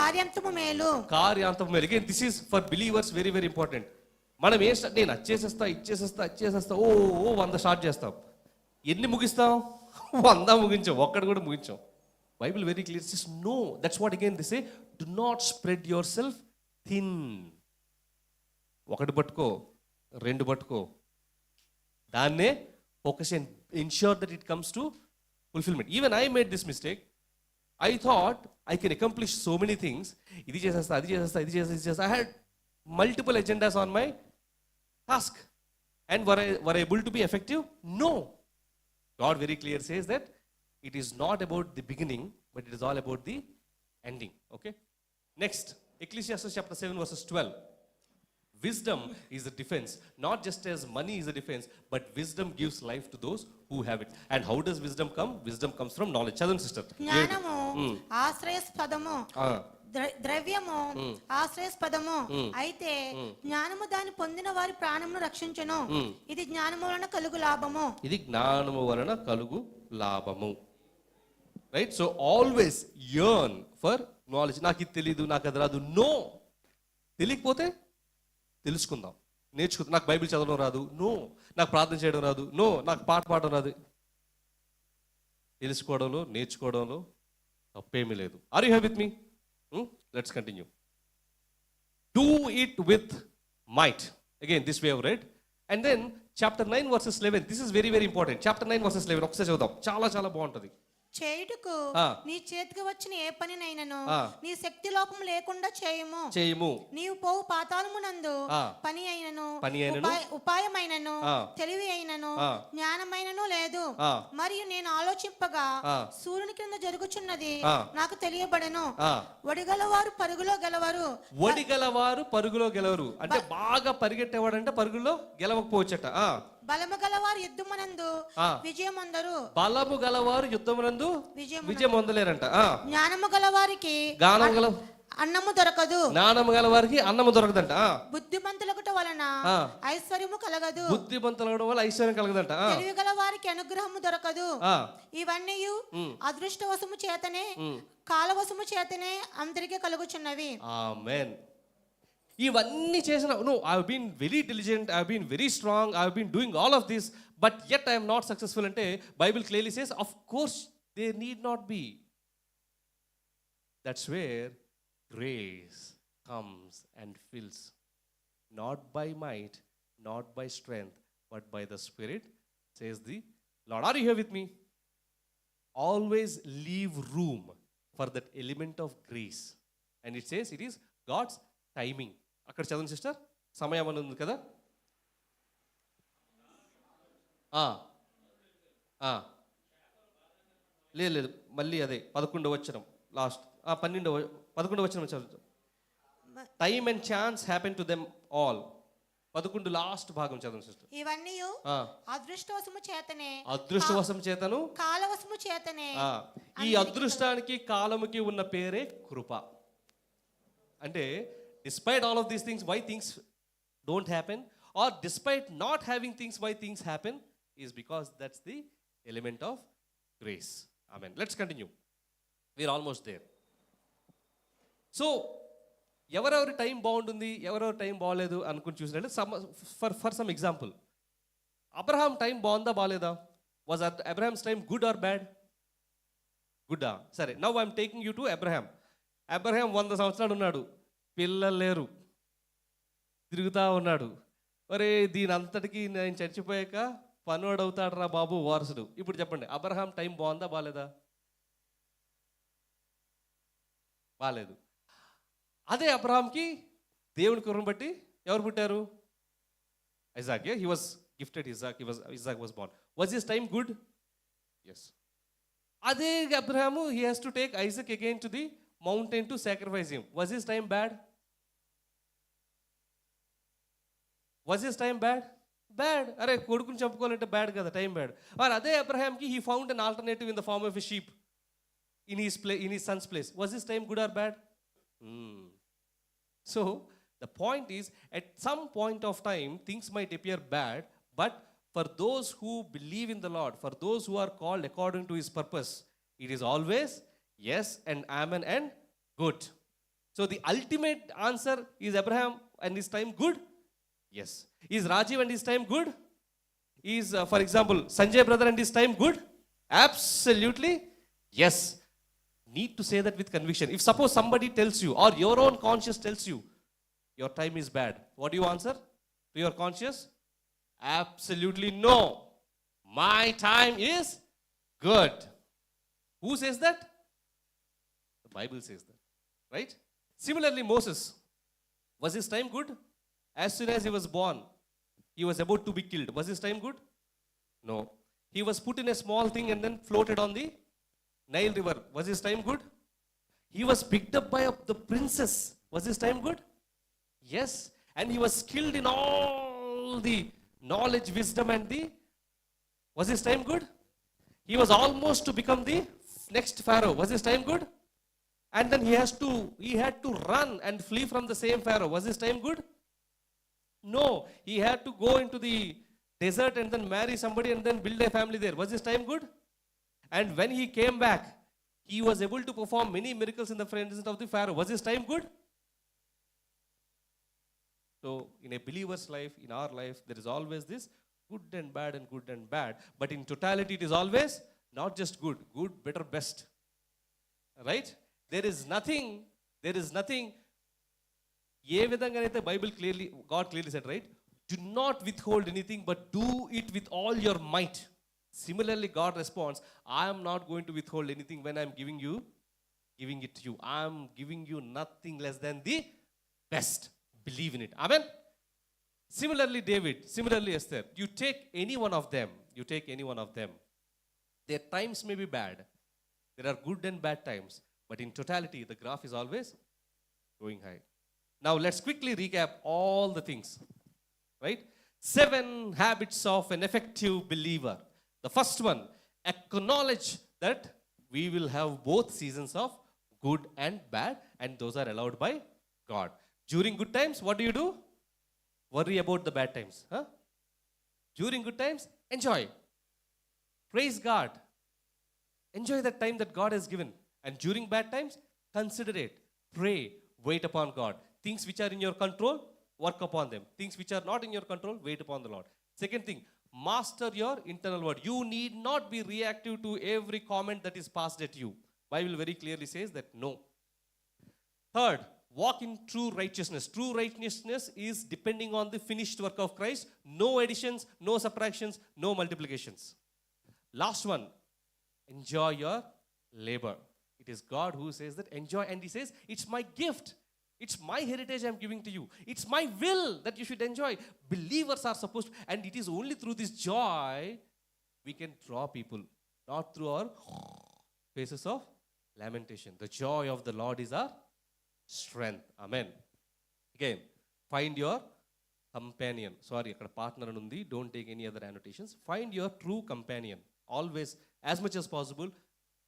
కార్యాంతము మేలు. Again, this is for believers very, very important. మనం నేను ఇచ్చేసేస్తా ఓ 100 start చేస్తాం. ఎన్ని ముగిస్తాం? 100 ముగించాం, ఒక్కడు కూడా ముగించాం. Bible very clear says no. That's what again they say, do not spread yourself thin. ఒకటి పట్టుకో, 2 పట్టుకో, దాన్నే focus and ensure that it comes to fulfillment. Even I made this mistake. I thought I can accomplish so many things. ఇది చేసేస్తా. I had multiple agendas on my task. And were I able to be effective? No. God very clear says that it is not about the beginning, but it is all about the ending. Okay? Next, Ecclesiastes chapter 7 verses 12. Wisdom is the defense. Not just as money is a defense, but wisdom gives life to those who have it. And how does wisdom come? Wisdom comes from knowledge. Chadun sister. జ్ఞానము ఆశ్రయస్పదము, ద్రవ్యము ఆశ్రయస్పదము, అయితే జ్ఞానము దాన్ని పొందిన వారి ప్రాణమును రక్షించును. ఇది జ్ఞానము వలన కలుగు లాభము. Right? So always yearn for knowledge. నాకు ఇది తెలీదు, నాకు అది రాదు. నో. తెలియకపోతే తెలుసుకుందాం, నేర్చుకుందాం. నాకు బైబిల్ చదవడం రాదు. నో. నాకు ప్రార్థన చేయడం రాదు. నో. నాకు పాట పాడడం రాదు. తెలుసుకోవడంలో, నేర్చుకోవడంలో తప్పేమీ లేదు. Are you here with me? Let's continue. Do it with might. Again this we have read. And then chapter 9 verses 11. This is very, very important. Chapter 9 verses 11 ఒకసారి చదువుదాం, చాలా చాలా బాగుంటుంది. చేయుటకు ఆ. నీ చేతికి వచ్చిన ఏ పనినైనను ఆ. నీ శక్తి లోపం లేకుండా చేయము. చేయము. నీవు పోవు పాతాళమునందు ఆ. పని అయినను పని అయినను, ఉపాయమైనను ఆ. తెలివి అయినను ఆ. జ్ఞానమైనను లేదు. ఆ. మరియు నేను ఆలోచింపగా ఆ. సూర్యుని కింద జరుగుచున్నది ఆ. నాకు తెలియబడెను. ఆ. ఒడిగలవారు పరుగులో గెలవరు, ఒడిగలవారు పరుగులో గెలవరు. అంటే బాగా పరిగెట్టేవాడంటే పరుగులో గెలవకపోవచ్చట. ఆ. బలము గలవారు యుద్ధమునందు ఆ. విజయమందరు. బలము గలవారు యుద్ధమునందు విజయం పొందలేరంట. ఆ. జ్ఞానము గలవారికి గానం గల అన్నము దొరకదు. జ్ఞానం గలవారికి అన్నము దొరకదంట. ఆ. బుద్ధిమంతులకుట వలన ఆ. ఐశ్వర్యము కలగదు. బుద్ధిమంతులవడం వల్ల ఐశ్వర్యం కలగదంట. ఆ. తెలివి గల వారికి అనుగ్రహము దొరకదు. ఆ. ఇవన్నీ అదృష్టవశము చేతనే కాలవశము చేతనే అందరికీ కలుగుచున్నవి. ఆమేన్. ఇవన్నీ చేసిన I have been very intelligent, I have been very strong, I have been doing all of this, but yet I am not successful అంటే Bible clearly says of course there need not be. That's where grace comes and fills, not by might, not by strength, but by the spirit says the Lord. Are you here with me? Always leave room for that element of grace. And it says it is God's timing. అక్కడ చదవండి sister, సమయం అని ఉంది కదా. లేదు లేదు, మళ్ళీ అదే 11వ వచనం లాస్ట్, 11వ వచనం చదువు. Time and chance happen to them all. 11 last భాగం చదవండి సిస్టర్. ఇవన్నీ అదృష్టవశము చేతనే అదృష్టవశం చేతను కాలవశము చేతనే. ఈ అదృష్టానికి కాలముకి ఉన్న పేరే కృప. అంటే despite all of these things, why things don't happen, or despite not having things, why things happen, is because that's the element of grace. Amen. Let's continue. We're almost there. So ఎవరెవరి time బాగుంటుంది, ఎవరెవరి time బాగలేదు అనుకుని చూసినట్టు for some example, Abraham time బాగుందా బాగాలేదా? Was Abraham's time good or bad? గుడ్డా? సరే, now I'm taking you to Abraham. Abraham 100 సంవత్సరాలు ఉన్నాడు, పిల్లలు లేరు, తిరుగుతూ ఉన్నాడు. ఒరే దీని అంతటికి నేను చచ్చిపోయాక పనువాడు అవుతాడు రా బాబు వారసుడు. ఇప్పుడు చెప్పండి, అబ్రహాం టైం బాగుందా బాగాలేదా? బాగాలేదు. అదే అబ్రహాంకి దేవుని కృపను బట్టి ఎవరు పుట్టారు? Isaac. He was gifted Isaac. Isaac was born. Was his time good? Yes. అదే Abraham he has to take Isaac again to the mountain to sacrifice him. Was his time bad? Was his time bad? Bad. అరే కొడుకుని చంపుకోవాలంటే bad కదా, time bad. మరి అదే అబ్రహాంకి he found an alternative in the form of a sheep in his son's place. Was his time good or bad? So the point is, at some point of time things might appear bad, but for those who believe in the Lord, for those who are called according to his purpose, it is always yes and amen and good. So the ultimate answer is Abraham and his time good? Yes. Is Rajiv and his time good? Is for example Sanjay brother and his time good? Absolutely yes. Need to say that with conviction. If suppose somebody tells you, or your own conscience tells you your time is bad, what do you answer to your conscience? Absolutely no. My time is good. Who says that? The Bible says that, right? Similarly, Moses, was his time good? As soon as he was born, he was about to be killed. Was his time good? No. He was put in a small thing and then floated on the Nile river. Was his time good? He was picked up by the princess. Was his time good? Yes. And he was skilled in all the knowledge, wisdom and the... Was his time good? He was almost to become the next Pharaoh. Was his time good? And then he had to run and flee from the same Pharaoh. Was his time good? No. He had to go into the desert and then marry somebody and then build a family there. Was his time good? And when he came back, he was able to perform many miracles in the presence of the Pharaoh. Was his time good? So in a believer's life, in our life, there is always this good and bad and good and bad. But in totality, it is always not just good, better, best. Right? There is nothing. ఏ విధంగానైతే Bible clearly, God clearly said, right, do not with hold anything but do it with all your might. Similarly, God responds, I am not going to withhold anything when I'm giving it to you. I'm giving you nothing less than the best. Believe in it. Amen. Similarly, David, similarly, Esther, you take any one of them, their times may be bad. There are good and bad times, but in totality, the graph is always going high. Now, let's quickly recap all the things, right? 7 habits of an effective believer. The first one, acknowledge that we will have both seasons of good and bad, and those are allowed by God. During good times, what do? Worry about the bad times. Huh? During good times, enjoy. Praise God. Enjoy the time that God has given. And during bad times, consider it. Pray. Wait upon God. Things which are in your control, work upon them. Things which are not in your control, wait upon the Lord. Second thing, master your internal word. You need not be reactive to every comment that is passed at you. Bible very clearly says that no. Third, walk in true righteousness. True righteousness is depending on the finished work of Christ. No additions, no subtractions, no multiplications. Last one, enjoy your labor. It is God who says that enjoy, and He says, it's my gift. It's my heritage I'm giving to you. It's my will that you should enjoy. Believers are supposed to, and it is only through this joy we can draw people, not through our faces of lamentation. The joy of the Lord is our strength. Amen. Again, find your companion. Sorry, akkada partner అని ఉంది. Don't take any other annotations. Find your true companion. Always, as much as possible,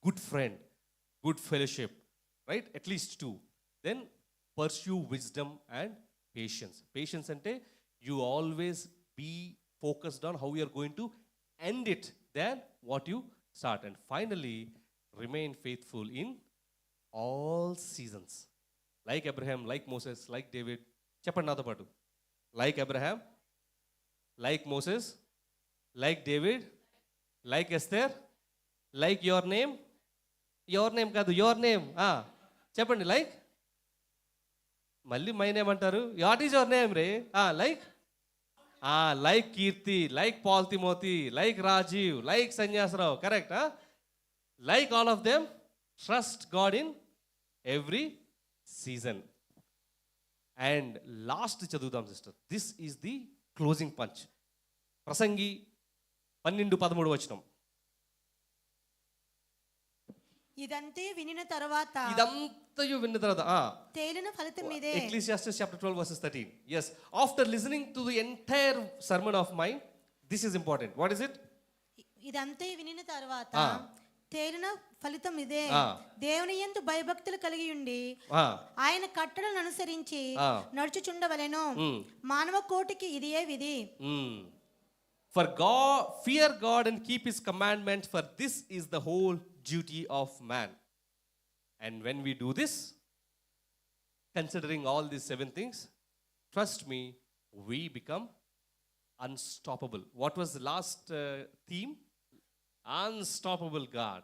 good friend, good fellowship, right? At least 2. Then pursue wisdom and patience. Patience ante you always be focused on how you are going to end it than what you start. And finally, remain faithful in all seasons. Like Abraham, like Moses, like David. Cheppandi nato paatu. Like Abraham, like Moses, like David, like Esther, like your name కాదు, your name. చెప్పండి, like. మళ్ళీ my name అంటారు. What is your name రే? Like Keerthi, like Paul Timothy, like Rajiv, like Sanyasarao. Correct. Like all of them, trust God in every season. And last చదువుదాం sister. This is the closing punch. ప్రసంగి 12:13 వచనం. ఇదంతే వినిన తర్వాత తేలిన ఫలితం ఇదే. Ecclesiastes chapter 12 verses 13. Yes, after listening to the entire sermon of mine, this is important. What is it? ఇదంతే వినిన తర్వాత తేలిన ఫలితం ఇదే, దేవుని యందు భయభక్తులు కలిగి ఉండి ఆయన కట్టడలను అనుసరించి నడుచుచుండవలెను. మానవ కోటికి ఇదియే విధి. For God, fear God and keep His commandments, for this is the whole duty of man. And when we do this, considering all these 7 things, trust me, we become unstoppable. What was the last theme? Unstoppable God.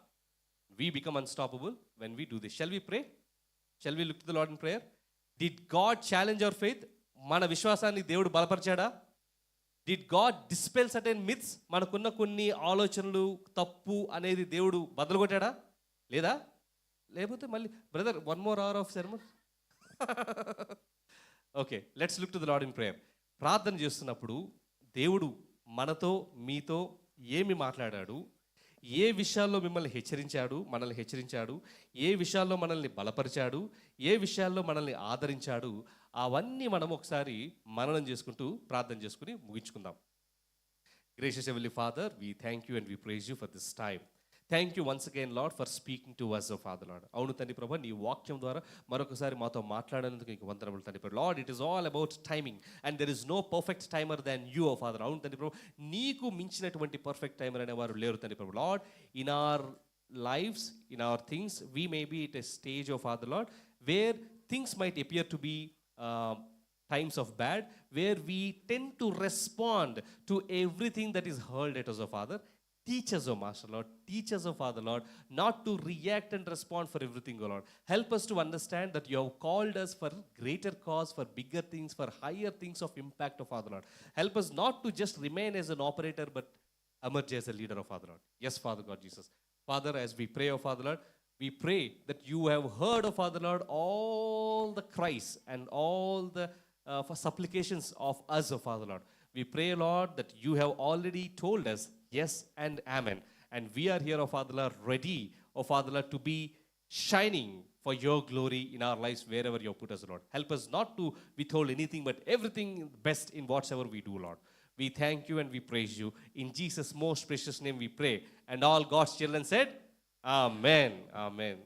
We become unstoppable when we do this. Shall we pray? Shall we look to the Lord in prayer? Did God challenge our faith? Mana vishwasanni దేవుడు బలపరిచాడా? Did God dispel certain myths? మనకున్న కొన్ని ఆలోచనలు తప్పు అనేది దేవుడు బదలుగొట్టాడా? లేదా? లేకపోతే మళ్ళీ brother 1 more hour of sermon? Okay, let's look to the lord in prayer. ప్రార్థన చేస్తున్నప్పుడు దేవుడు మనతో మీతో ఏమి మాట్లాడాడు, ఏ విషయాల్లో మిమ్మల్ని మనల్ని హెచ్చరించాడు, ఏ విషయాల్లో మనల్ని బలపరిచాడు, ఏ విషయాల్లో మనల్ని ఆదరించాడు, అవన్నీ మనం ఒకసారి మననం చేసుకుంటూ ప్రార్థన చేసుకుని ముగించుకుందాం. Gracious Heavenly Father, we thank you and we praise you for this time. Thank you once again, Lord, for speaking to us, oh Father, Lord. అవును తండ్రి ప్రభా, నీ వాక్యం ద్వారా మరొకసారి మాతో మాట్లాడేందుకు నీకు వందనములు తండ్రి ప్రభా. Lord, it is all about timing and there is no perfect timer than you, oh Father. అవును తండ్రి ప్రభా, నీకు మించినటువంటి పర్ఫెక్ట్ టైమర్ అనేవారు లేరు తండ్రి ప్రభా. Lord, in our lives, in our things, we may be at a stage, oh Father, Lord, where things might appear to be times of bad, where we tend to respond to everything that is hurled at us, oh Father. Teach us, oh Master Lord, teach us, oh Father Lord, not to react and respond for everything, oh Lord. Help us to understand that you have called us for greater cause, for bigger things, for higher things of impact, oh Father Lord. Help us not to just remain as an operator, but emerge as a leader, oh Father Lord. Yes, Father God Jesus. Father, as we pray, oh Father Lord, we pray that you have heard, oh Father Lord, all the cries and all the for supplications of us, oh Father Lord. We pray, Lord, that you have already told us yes and amen. And we are here, oh Father Lord, ready, oh Father Lord, to be shining for your glory in our lives wherever you put us, Lord. Help us not to withhold anything, but everything best in whatsoever we do, Lord. We thank you and we praise you. In Jesus' most precious name we pray. And all God's children said, Amen. Amen.